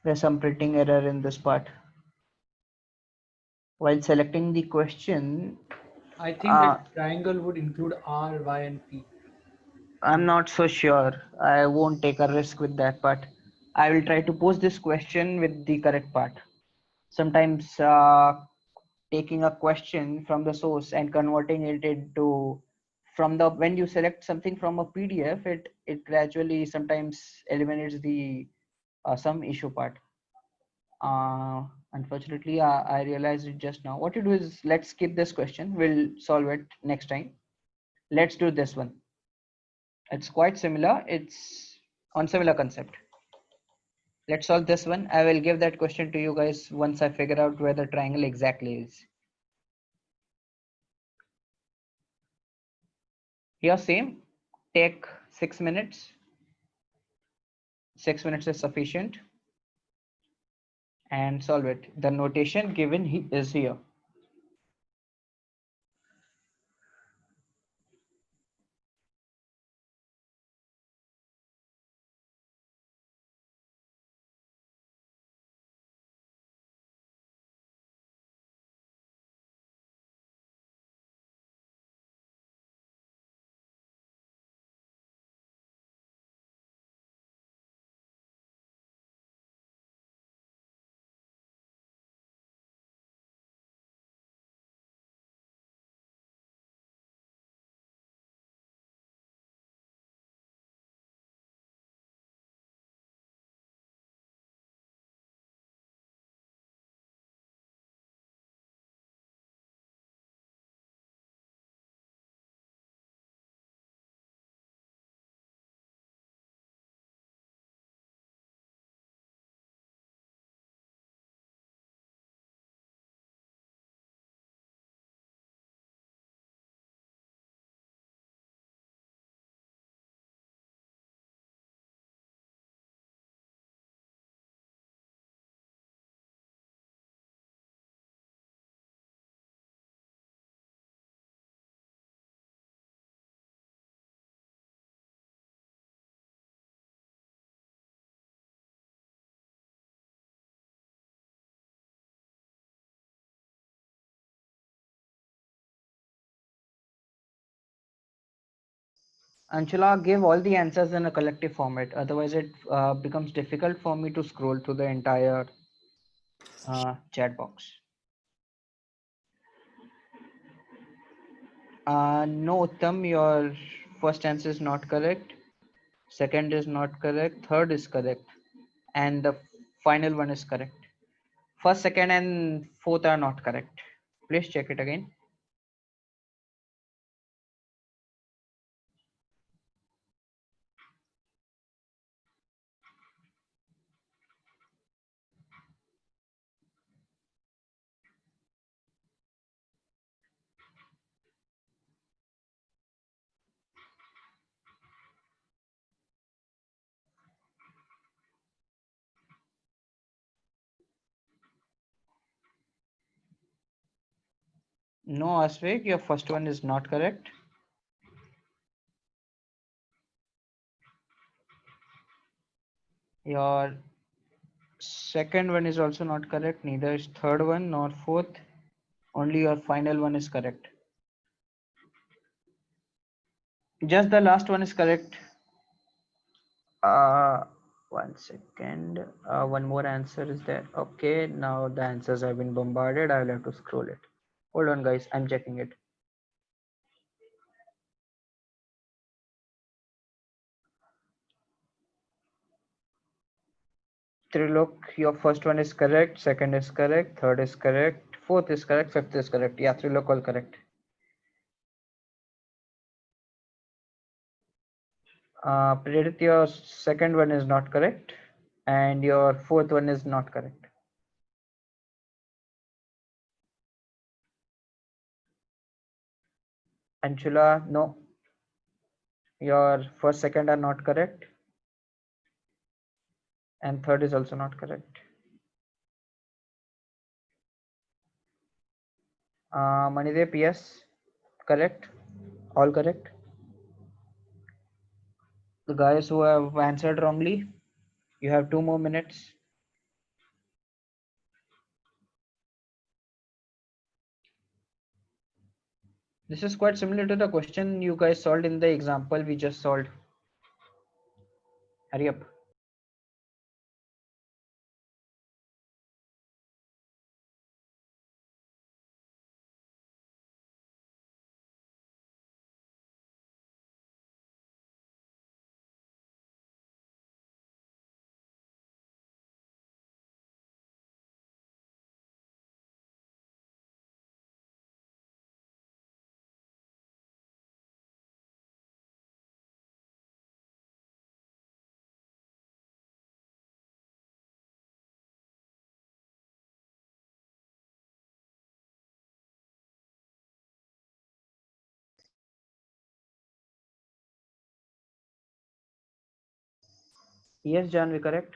There's some printing error in this part. While selecting the question, I think that triangle would include R, Y, and P. I'm not so sure. I won't take a risk with that part. I will try to pose this question with the correct part. Sometimes taking a question from the source and converting it into when you select something from a PDF, it gradually sometimes eliminates the some issue part. Unfortunately, I realized it just now. What you do is, let's skip this question. We'll solve it next time. Let's do this one. It's quite similar. It's on similar concept. Let's solve this one. I will give that question to you guys once I figure out where the triangle exactly is. Here same, take 6 minutes. 6 minutes is sufficient. And solve it. The notation given is here. Anshula, give all the answers in a collective format. Otherwise, it becomes difficult for me to scroll through the entire chat box. No, Uttam, your first answer is not correct. Second is not correct. Third is correct. And the final one is correct. First, second, and fourth are not correct. Please check it again. No, Asvik, your first one is not correct. Your second one is also not correct. Neither is third one nor fourth. Only your final one is correct. Just the last one is correct. One second. One more answer is there. Okay, now the answers have been bombarded. I will have to scroll it. Hold on, guys. I'm checking it. Trilok, your first one is correct. Second is correct. Third is correct. Fourth is correct. Fifth is correct. Yeah, Trilok, all correct. Prerit, your second one is not correct. And your fourth one is not correct. Anshula, no. Your first, second are not correct. And third is also not correct. Manidev, yes, correct. All correct. The guys who have answered wrongly, you have 2 more minutes. This is quite similar to the question you guys solved in the example we just solved. Hurry up. Yes, Janvi, correct.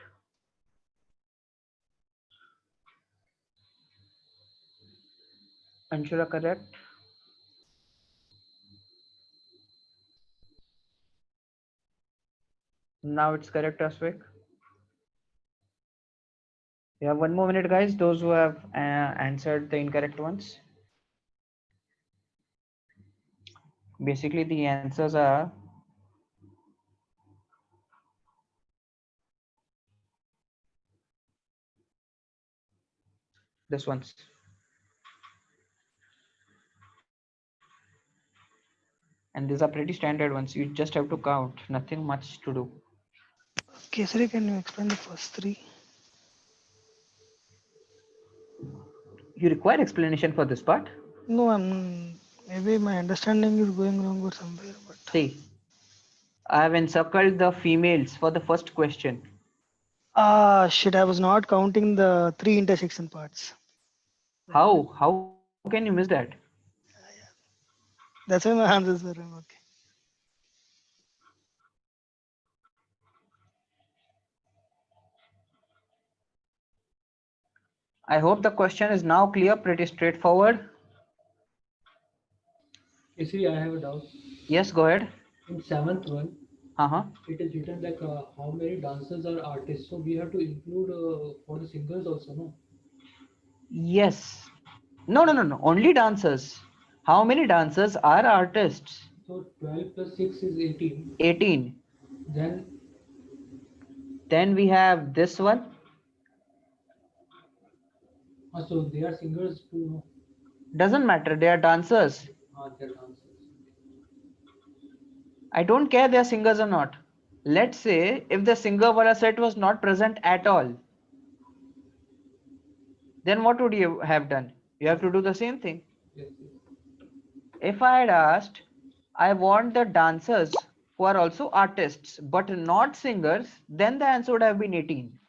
Anshula, correct. Now it's correct, Asvik. You have 1 more minute, guys. Those who have answered the incorrect ones. Basically, the answers are this ones. And these are pretty standard ones. You just have to count. Nothing much to do. Kesari, can you explain the first three? You require explanation for this part? No, maybe my understanding is going wrong or somewhere, but See, I have encircled the females for the first question. shit, I was not counting the 3 intersection parts. How? How can you miss that? That's why my answers were wrong. Okay. I hope the question is now clear, pretty straightforward. Kesari, I have a doubt. Yes, go ahead. In seventh one, Uh-huh. it is written like how many dancers are artists. So we have to include for the singers also, no? Yes. No. Only dancers. How many dancers are artists? So 12 plus 6 is 18. 18. Then, We have this one. so they are singers too. No? Doesn't matter. They are dancers. They're dancers. I don't care they are singers or not. Let's say if the singer wala set was not present at all, then what would you have done? You have to do the same thing. Yes. If I had asked, I want the dancers who are also artists but not singers, then the answer would have been 18.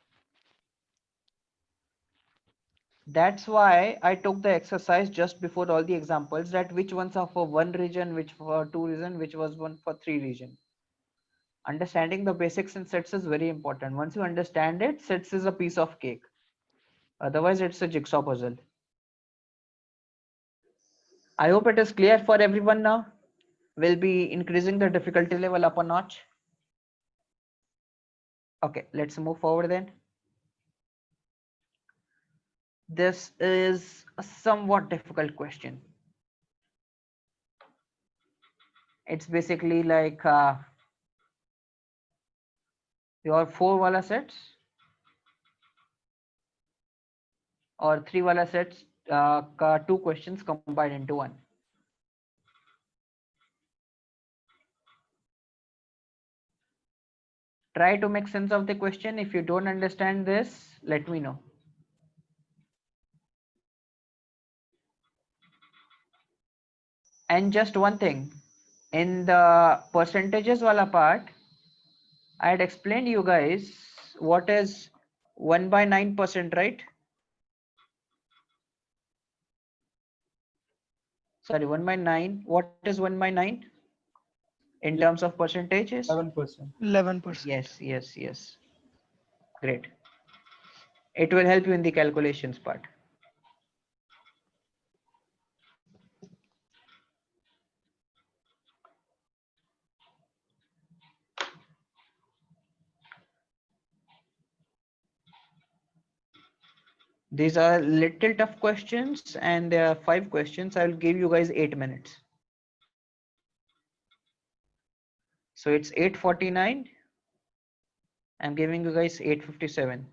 That's why I took the exercise just before all the examples, that which ones are for one region, which for two region, which was one for three region. Understanding the basics in sets is very important. Once you understand it, sets is a piece of cake. Otherwise, it's a jigsaw puzzle. I hope it is clear for everyone now. We'll be increasing the difficulty level up a notch. Okay, let's move forward then. This is a somewhat difficult question. It's basically like your 4 wala sets or 3 wala sets, two questions combined into one. Try to make sense of the question. If you don't understand this, let me know. And just one thing, in the percentages wala part, I had explained you guys what is 1 by 9%, right? Sorry, 1 by 9. What is 1 by 9 in terms of percentages? 11%. 11%. Yes. Great. It will help you in the calculations part. These are little tough questions and there are 5 questions. I will give you guys 8 minutes. So it's 8:49. I'm giving you guys 8:57.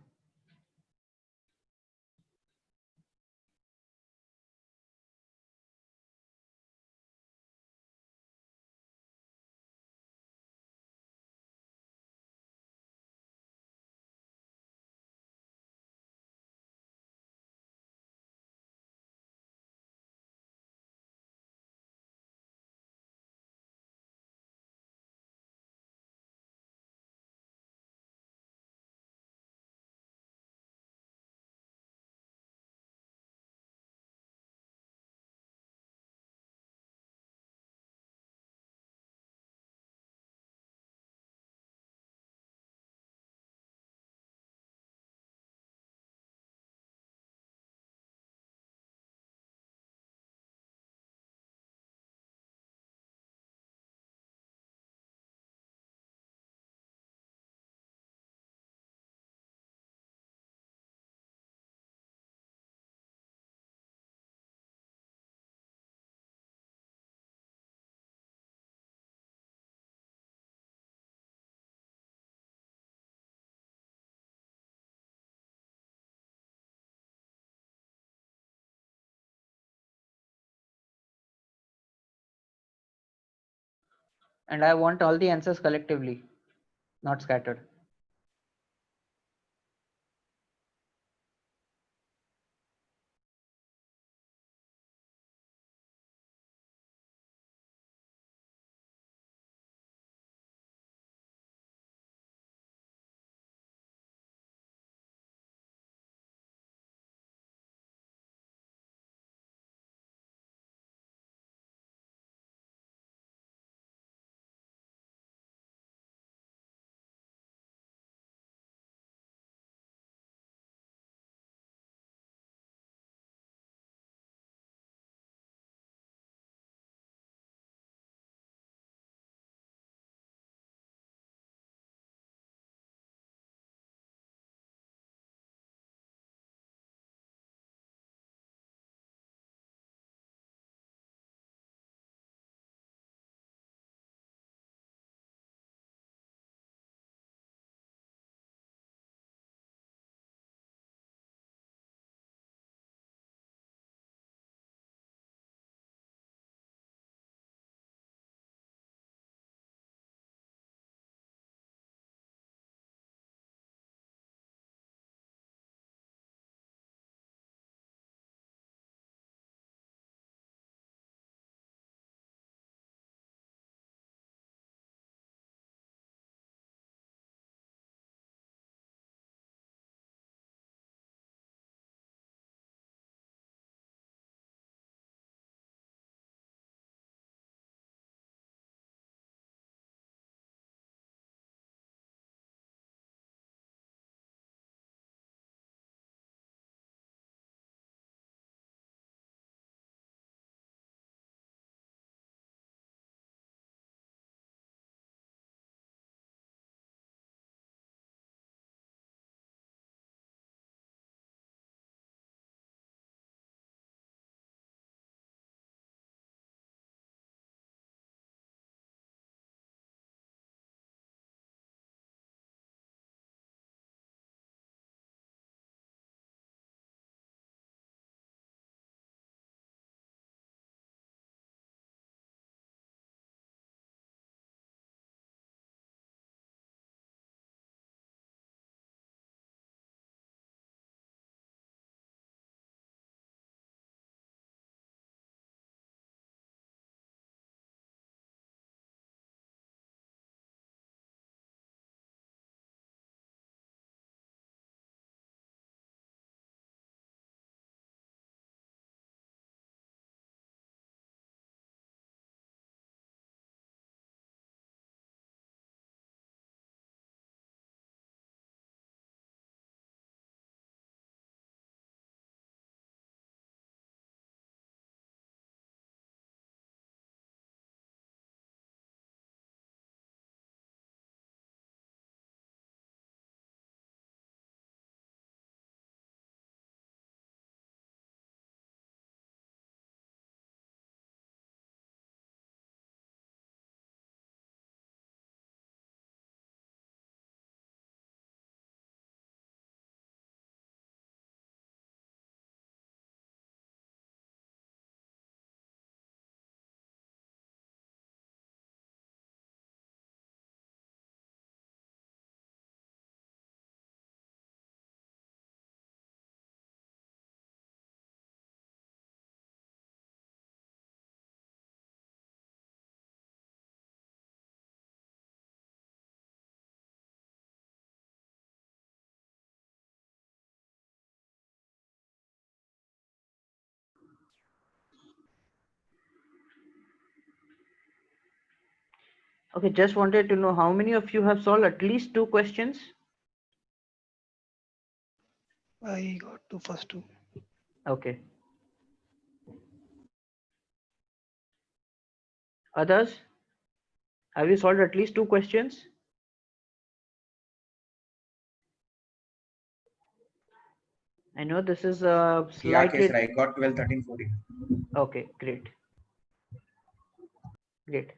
And I want all the answers collectively, not scattered. Okay, just wanted to know how many of you have solved at least 2 questions? I got to first two. Okay. Others? Have you solved at least 2 questions? I know this is Yeah, slightly. Kesar, I got 12, 13, 14. Okay, great. Great.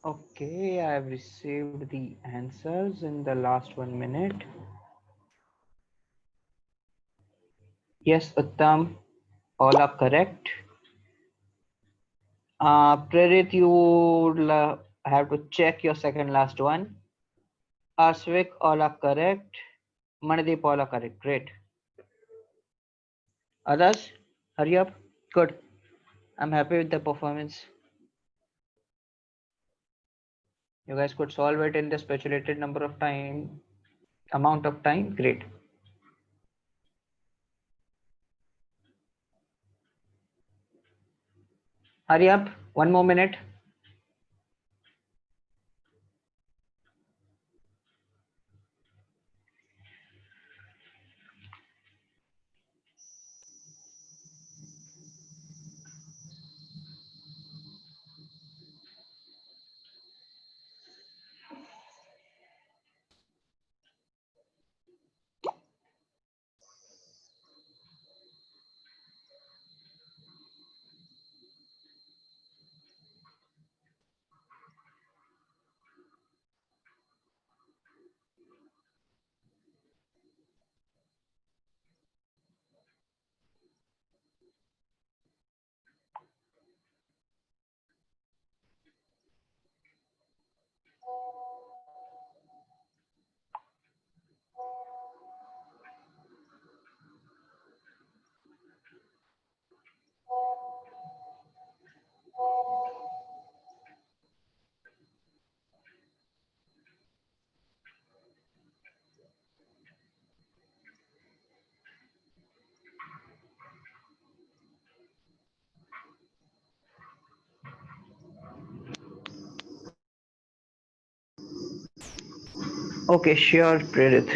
Okay, I have received the answers in the last 1 minute. Yes, Uttam, all are correct. Prerit, you would have to check your second last one. Asvik, all are correct. Mandeep, all are correct. Great. Others, hurry up. Good. I'm happy with the performance. You guys could solve it in the speculated amount of time. Great. Hurry up. 1 more minute. Okay, sure, Prerit.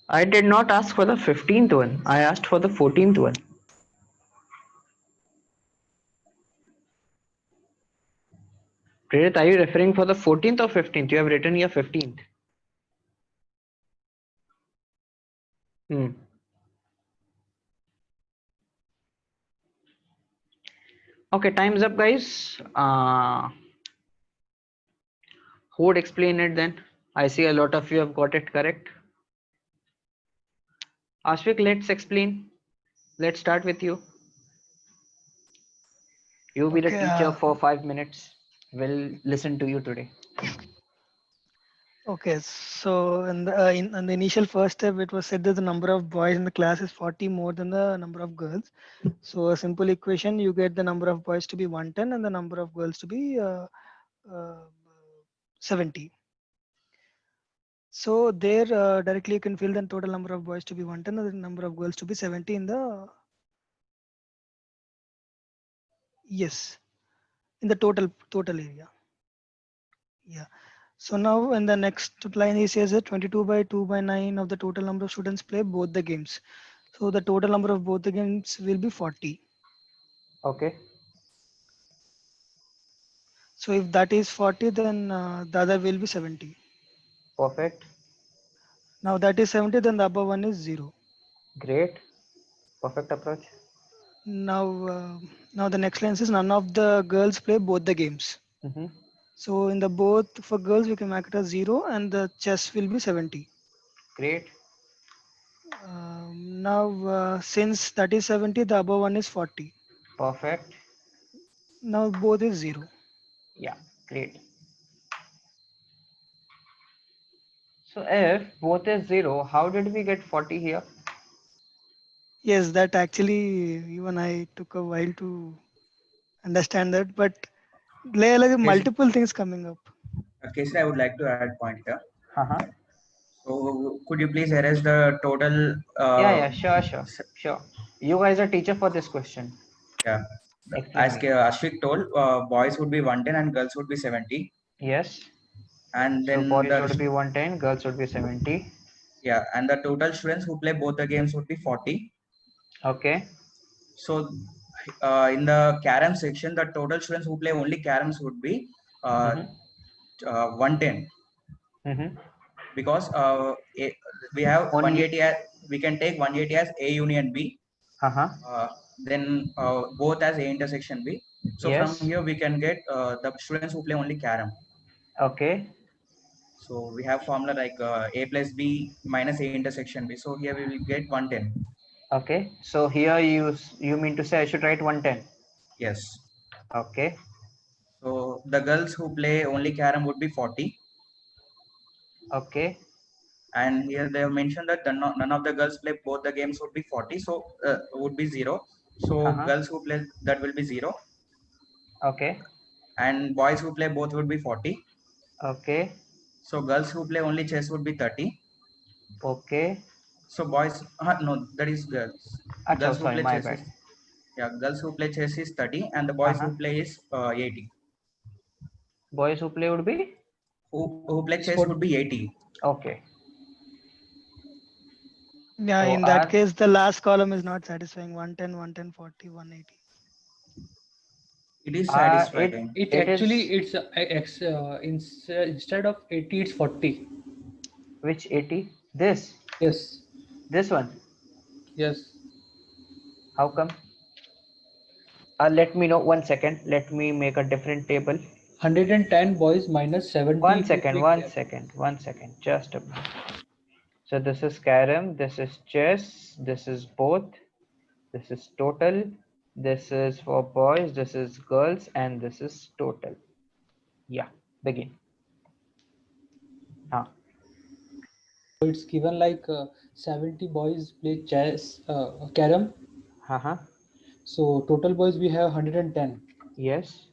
I did not ask for the 15th one. I asked for the 14th one. Prerit, are you referring for the 14th or 15th? You have written here 15th. Okay, time's up, guys. Who would explain it then? I see a lot of you have got it correct. Ashvik, let's explain. Let's start with you. You be the Okay, teacher for 5 minutes. We'll listen to you today. Okay, so in the initial first step, it was said that the number of boys in the class is 40 more than the number of girls. So a simple equation, you get the number of boys to be 110 and the number of girls to be uh, 70. So there directly you can fill the total number of boys to be 110 and the number of girls to be 70 in the, yes, in the total area. Yeah. So now in the next line he says that 22 by 2 by 9 of the total number of students play both the games. So the total number of both the games will be 40. Okay. So if that is 40, then the other will be 70. Perfect. Now that is 70, then the above one is 0. Great. Perfect approach. Now the next line says none of the girls play both the games. Mm-hmm. So in the both for girls we can make it as 0 and the chess will be 70. Great. Now since that is 70, the above one is 40. Perfect. Now both is 0. Yeah. Great. So if both is 0, how did we get 40 here? Yes, that actually even I took a while to understand that, but there are like multiple things coming up. Kesari, I would like to add point here. Uh-huh. So could you please erase the total? Yeah, sure. You guys are teacher for this question. Yeah. Explain As me. Ashvik told, boys would be 110 and girls would be 70. Yes. And So then boys would be 110, girls would be 70. yeah, and the total students who play both the games would be 40. Okay. So in the carom section, the total students who play only caroms would be 110 Mm-hmm. because we have Only. 180 as, we can take 180 as A union B, Uh-huh. then both as A intersection B. So Yes. from here we can get the students who play only carom. Okay. So we have formula like A plus B minus A intersection B. So here we will get 110. Okay. So here you mean to say I should write 110. Yes. Okay. So the girls who play only carom would be 40. Okay. And here they have mentioned that none of the girls play both the games would be 40. So would be 0. So Uh-huh. girls who play that will be 0. Okay. And boys who play both would be 40. Okay. So girls who play only chess would be 30. Okay. So boys, no, that is girls. Achha, Girls who sorry, play my chess bad. is, yeah, girls who play chess is 30 and the boys Uh-huh. who play is 80. Boys who play would be? Who play chess would be 80. Okay. Yeah, So in that case, the last column is not satisfying. 110, 110, 40, 180. It is satisfying. It It actually is instead of 80, it's 40. which 80? This Yes. one. Yes. How come? Let me know 1 second. Let me make a different table. 110 boys minus 70. 1 second. Just a minute. So this is carom, this is chess, this is both, this is total, this is for boys, this is girls, and this is total. Yeah, begin. It's given like 70 boys play chess, carom. Uh-huh. So total boys we have 110. Yes.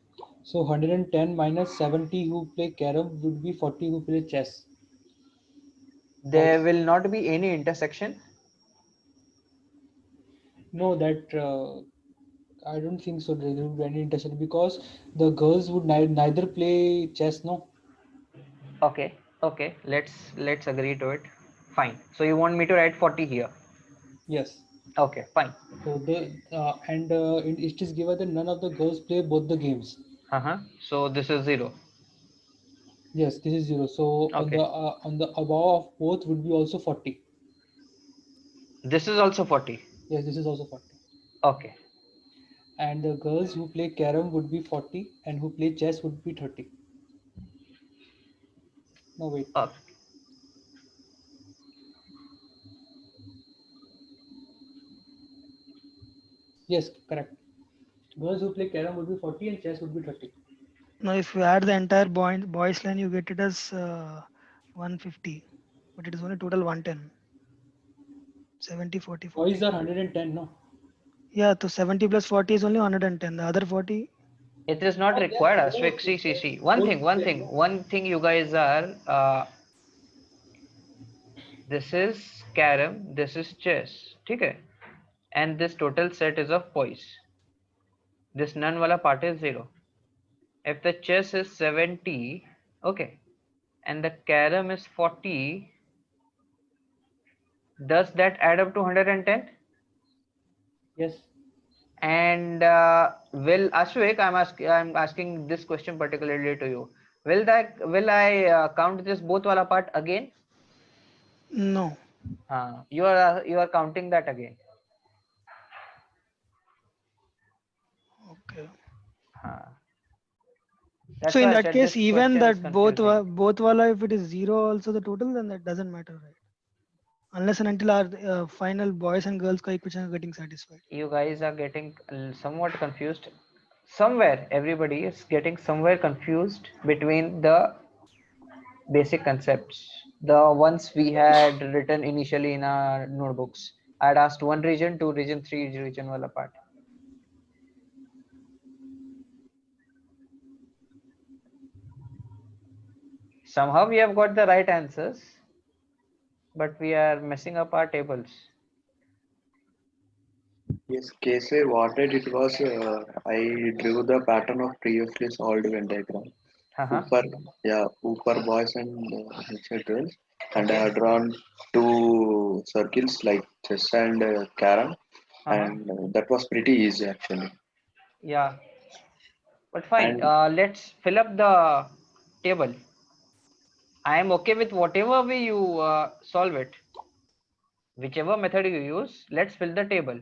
So 110 minus 70 who play carom would be 40 who play chess. There will not be any intersection. No, that I don't think so. There would be any intersection because the girls would neither play chess, no. Okay, okay, let's agree to it. Fine. So you want me to write 40 here? Yes. Okay, fine. So it is given that none of the girls play both the games. So this is 0. Yes, this is 0. So Okay. on the above of both would be also 40. This is also 40. Yes, this is also 40. Okay. And the girls who play carom would be 40, and who play chess would be 30. No, wait. Okay. Yes, correct. Girls who play carom would be 40 and chess would be 30. Now, if you add the entire boys line, you get it as 150, but it is only total 110. 70, 40, 40. Boys are 110, no? Yeah, so 70 plus 40 is only 110. The other 40. It is not required, Ashwik. See. One thing you guys are, this is carom, this is chess. Okay? And this total set is of boys. This none wala part is 0. If the chess is 70, okay, and the carom is 40, does that add up to 110? Yes. And will Ashwik, I'm asking this question particularly to you. Will I count this both wala part again? No. You are counting that again. Okay. That's So in why I that said case, this even question is that confusing. both wala, if it is 0 also the total, then that doesn't matter, right? Unless and until our final boys and girls ka equation are getting satisfied. You guys are getting somewhat confused. Somewhere everybody is getting somewhere confused between the basic concepts, the ones we had written initially in our notebooks. I had asked 1 region, 2 region, 3 region wala part. Somehow we have got the right answers, but we are messing up our tables. Yes, Casey, what I did was I drew the pattern of previously solved Venn diagram. Upper boys and mixed girls, and I Okay. have drawn 2 circles like chess and carom, and that was pretty easy actually. Yeah, but fine. And Let's fill up the table. I am okay with whatever way you solve it. Whichever method you use, let's fill the table.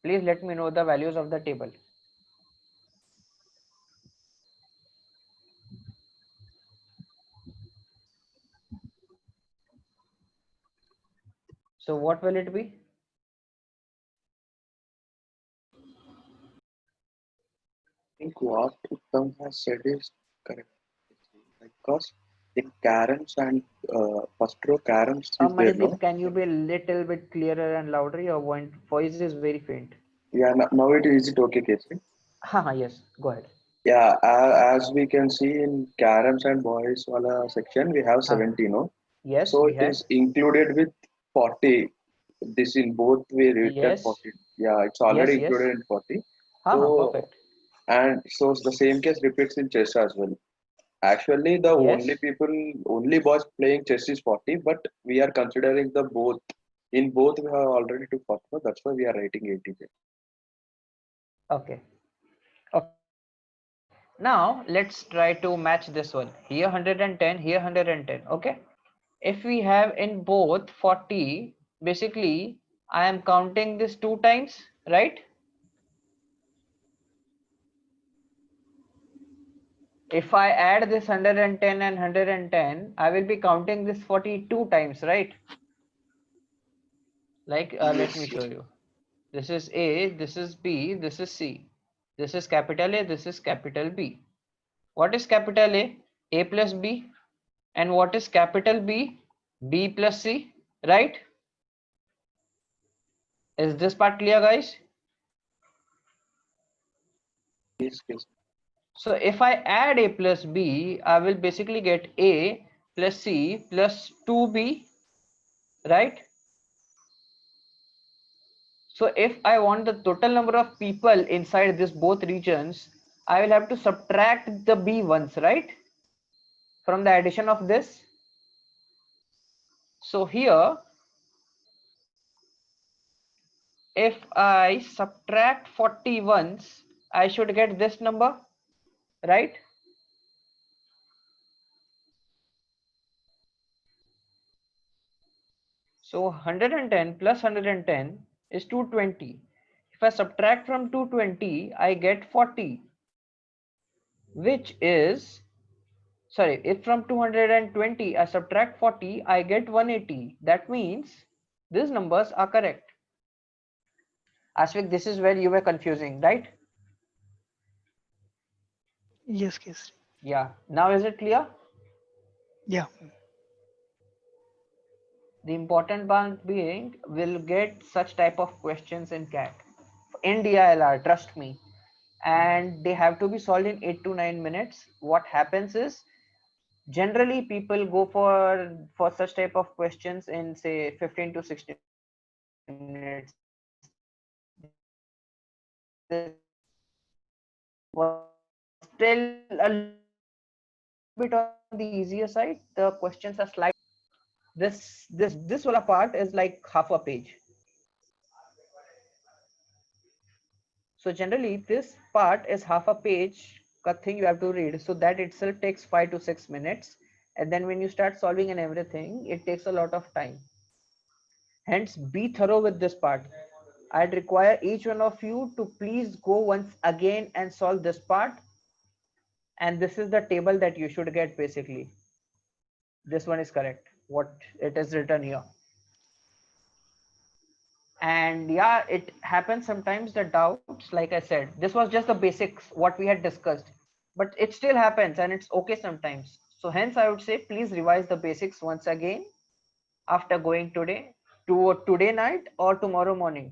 Please let me know the values of the table. So what will it be? I think what Uttam has said is correct because in caroms and first row caroms is there, no? Manideep, can you be a little bit clearer and louder? Your voice is very faint. Yeah, now is it okay, Casey? Yes, go ahead. Yeah, as we can see in caroms and boys wala section, we have 70, no? Yes, So we it had. is included with 40. This in both way written Yes. 40. Yeah, it's already Yes. included in 40. So Perfect. and so the same case repeats in chess as well. Actually, the Yes. only boys playing chess is 40, but we are considering the both. In both, we have already took 40. So that's why we are writing 80 there. Okay. Now let's try to match this one. Here 110, here 110. Okay. If we have in both 40, basically I am counting this 2 times, right? If I add this 110 and 110, I will be counting this 42 times, right? Like, let me show you. This is A, this is B, this is C. This is capital A, this is capital B. What is capital A? A plus B. And what is capital B? B plus C, right? Is this part clear, guys? Yes, yes. So if I add A plus B, I will basically get A plus C plus 2B, right? So if I want the total number of people inside this both regions, I will have to subtract the B ones, right? From the addition of this. So here, if I subtract 40 ones, I should get this number, right? So 110 plus 110 is 220. If I subtract from 220, I get 40, which is, sorry, if from 220 I subtract 40, I get 180. That means these numbers are correct. Ashvik, this is where you were confusing, right? Yes, Kesari. Yeah. Now is it clear? Yeah. The important part being, we'll get such type of questions in CAT. In DILR, trust me. And they have to be solved in 8 to 9 minutes. What happens is, generally people go for such type of questions in say 15 to 16 minutes. This was still a bit on the easier side. The questions are slightly, this wala part is like half a page. So generally this part is half a page thing you have to read, so that itself takes 5 to 6 minutes, and then when you start solving and everything, it takes a lot of time. Hence, be thorough with this part. I'd require each one of you to please go once again and solve this part. And this is the table that you should get basically. This one is correct, what it is written here. And yeah, it happens sometimes, the doubts, like I said, this was just the basics, what we had discussed, but it still happens and it's okay sometimes. So hence I would say, please revise the basics once again after going today to today night or tomorrow morning.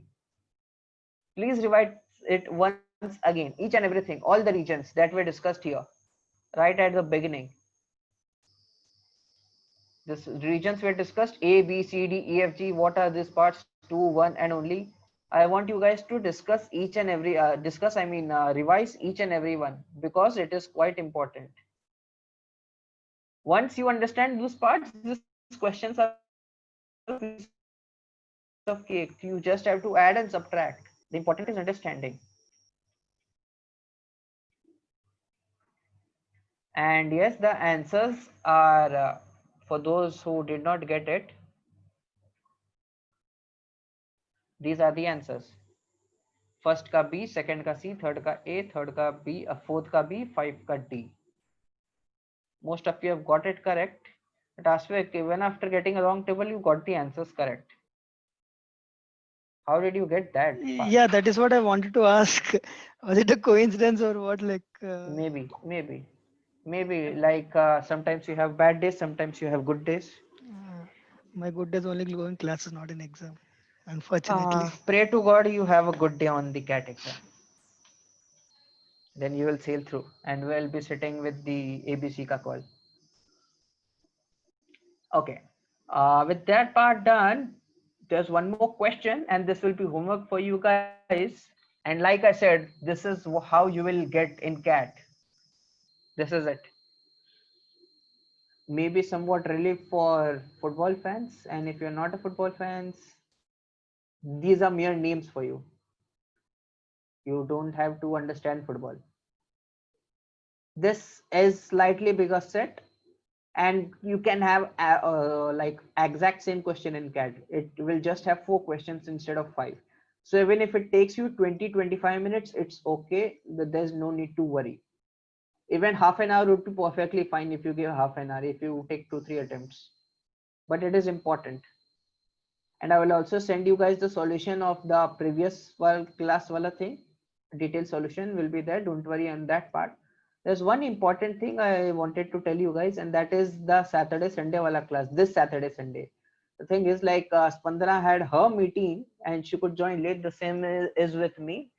Please revise it once again, each and everything, all the regions that were discussed here, right at the beginning. This regions were discussed, A, B, C, D, E, F, G. What are these parts? 2, 1, and only. I want you guys to discuss each and every, revise each and every one, because it is quite important. Once you understand those parts, these questions are a piece of cake. You just have to add and subtract. The important is understanding. And yes, the answers are, for those who did not get it, these are the answers. First का B, second का C, third का A, third का B, fourth का B, 5 का D. Most of you have got it correct. But Ashvik, even after getting a wrong table, you got the answers correct. How did you get that? Yeah, that is what I wanted to ask. Was it a coincidence or what? Like maybe like sometimes you have bad days, sometimes you have good days. My good days only go in classes, not in exam, unfortunately. Pray to God you have a good day on the CAT exam. Then you will sail through and we'll be sitting with the ABC ka call. Okay, with that part done, there's one more question, and this will be homework for you guys. And like I said, this is how you will get in CAT. This is it. Maybe somewhat relief for football fans, and if you're not a football fans, these are mere names for you. You don't have to understand football. This is slightly bigger set, and you can have like exact same question in CAT. It will just have 4 questions instead of 5. So even if it takes you 20-25 minutes, it's okay. There's no need to worry. Even half an hour would be perfectly fine if you give half an hour, if you take 2-3 attempts. But it is important. And I will also send you guys the solution of the previous class wala thing. Detailed solution will be there. Don't worry on that part. There's one important thing I wanted to tell you guys, and that is the Saturday Sunday wala class. This Saturday Sunday. The thing is, like Spandana had her meeting and she could join late. The same is with me.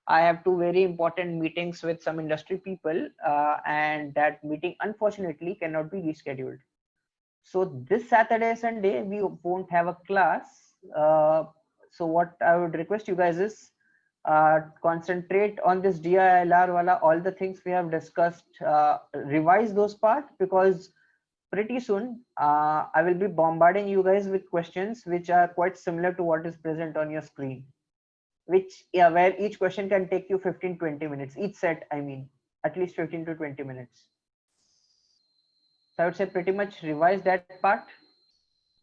I have 2 very important meetings with some industry people, and that meeting unfortunately cannot be rescheduled. So this Saturday Sunday we won't have a class. So what I would request you guys is concentrate on this DILR wala, all the things we have discussed, revise those part, because pretty soon I will be bombarding you guys with questions which are quite similar to what is present on your screen, which where each question can take you 15-20 minutes, each set, I mean, at least 15 to 20 minutes. So I would say pretty much revise that part.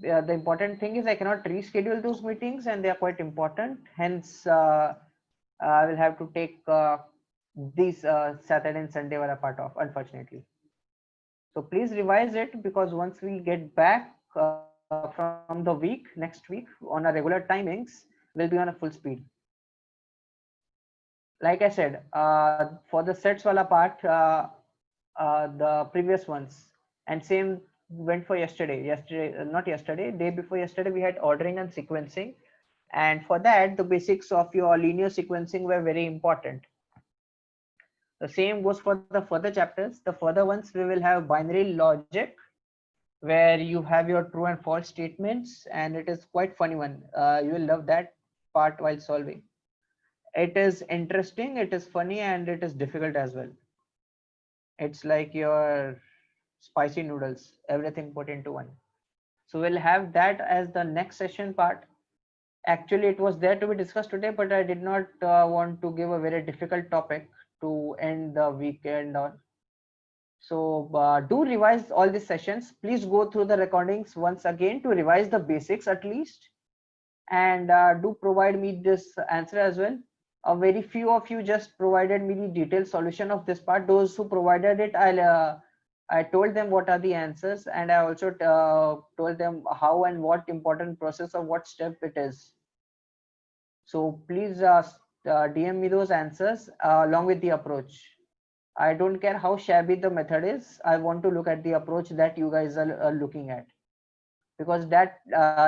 The important thing is I cannot reschedule those meetings and they are quite important. Hence, I will have to take these Saturday and Sunday were a part of, unfortunately. So please revise it, because once we get back from the week, next week on our regular timings, we'll be on a full speed. Like I said, for the sets wala part, the previous ones, and same went for yesterday, not yesterday, day before yesterday, we had ordering and sequencing. And for that, the basics of your linear sequencing were very important. The same goes for the further chapters. The further ones, we will have binary logic, where you have your true and false statements, and it is quite funny one. You will love that part while solving. It is interesting, it is funny, and it is difficult as well. It's like your spicy noodles, everything put into one. So we'll have that as the next session part. Actually, it was there to be discussed today, but I did not want to give a very difficult topic to end the weekend on. So do revise all these sessions. Please go through the recordings once again to revise the basics at least, and do provide me this answer as well. A very few of you just provided me the detailed solution of this part. Those who provided it, I told them what are the answers, and I also told them how and what important process or what step it is. So please DM me those answers along with the approach. I don't care how shabby the method is. I want to look at the approach that you guys are looking at, because that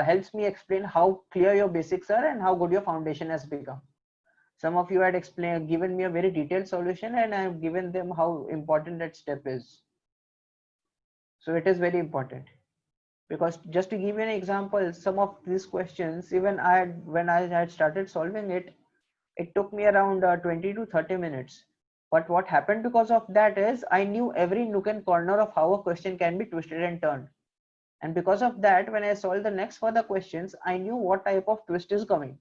helps me explain how clear your basics are and how good your foundation has become. Some of you had given me a very detailed solution, and I have given them how important that step is. So it is very important, because just to give you an example, some of these questions, even when I had started solving it, it took me around 20 to 30 minutes. But what happened because of that is I knew every nook and corner of how a question can be twisted and turned. And because of that, when I solved the next further questions, I knew what type of twist is coming.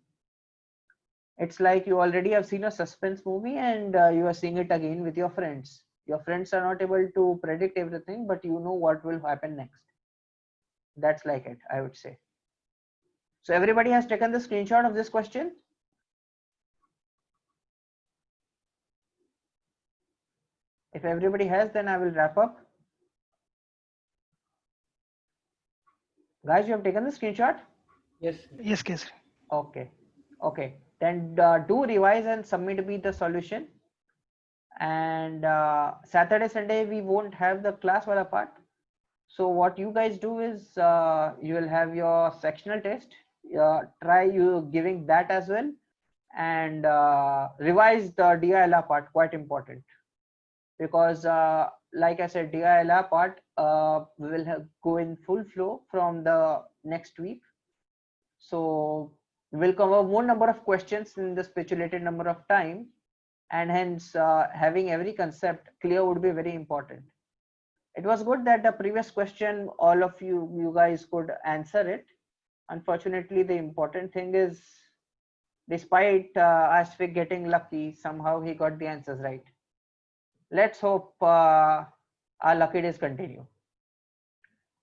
It's like you already have seen a suspense movie and you are seeing it again with your friends. Your friends are not able to predict everything, but you know what will happen next. That's like it, I would say. So everybody has taken the screenshot of this question. If everybody has, then I will wrap up. Guys, you have taken the screenshot? Yes. Yes, Kesari. Okay. Okay. Then do revise and submit me the solution. And Saturday, Sunday, we won't have the class wala part. So what you guys do is you will have your sectional test. Try you giving that as well, and revise the DILR part, quite important, because like I said, DILR part we will go in full flow from the next week. So we'll cover more number of questions in the stipulated number of time, and hence having every concept clear would be very important. It was good that the previous question, all of you guys could answer it. Unfortunately, the important thing is, despite Ashvik getting lucky, somehow he got the answers right. Let's hope our lucky days continue.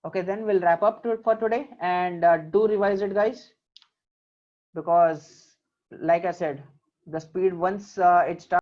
Okay, then we'll wrap up for today, and do revise it, guys, because like I said, the speed once it starts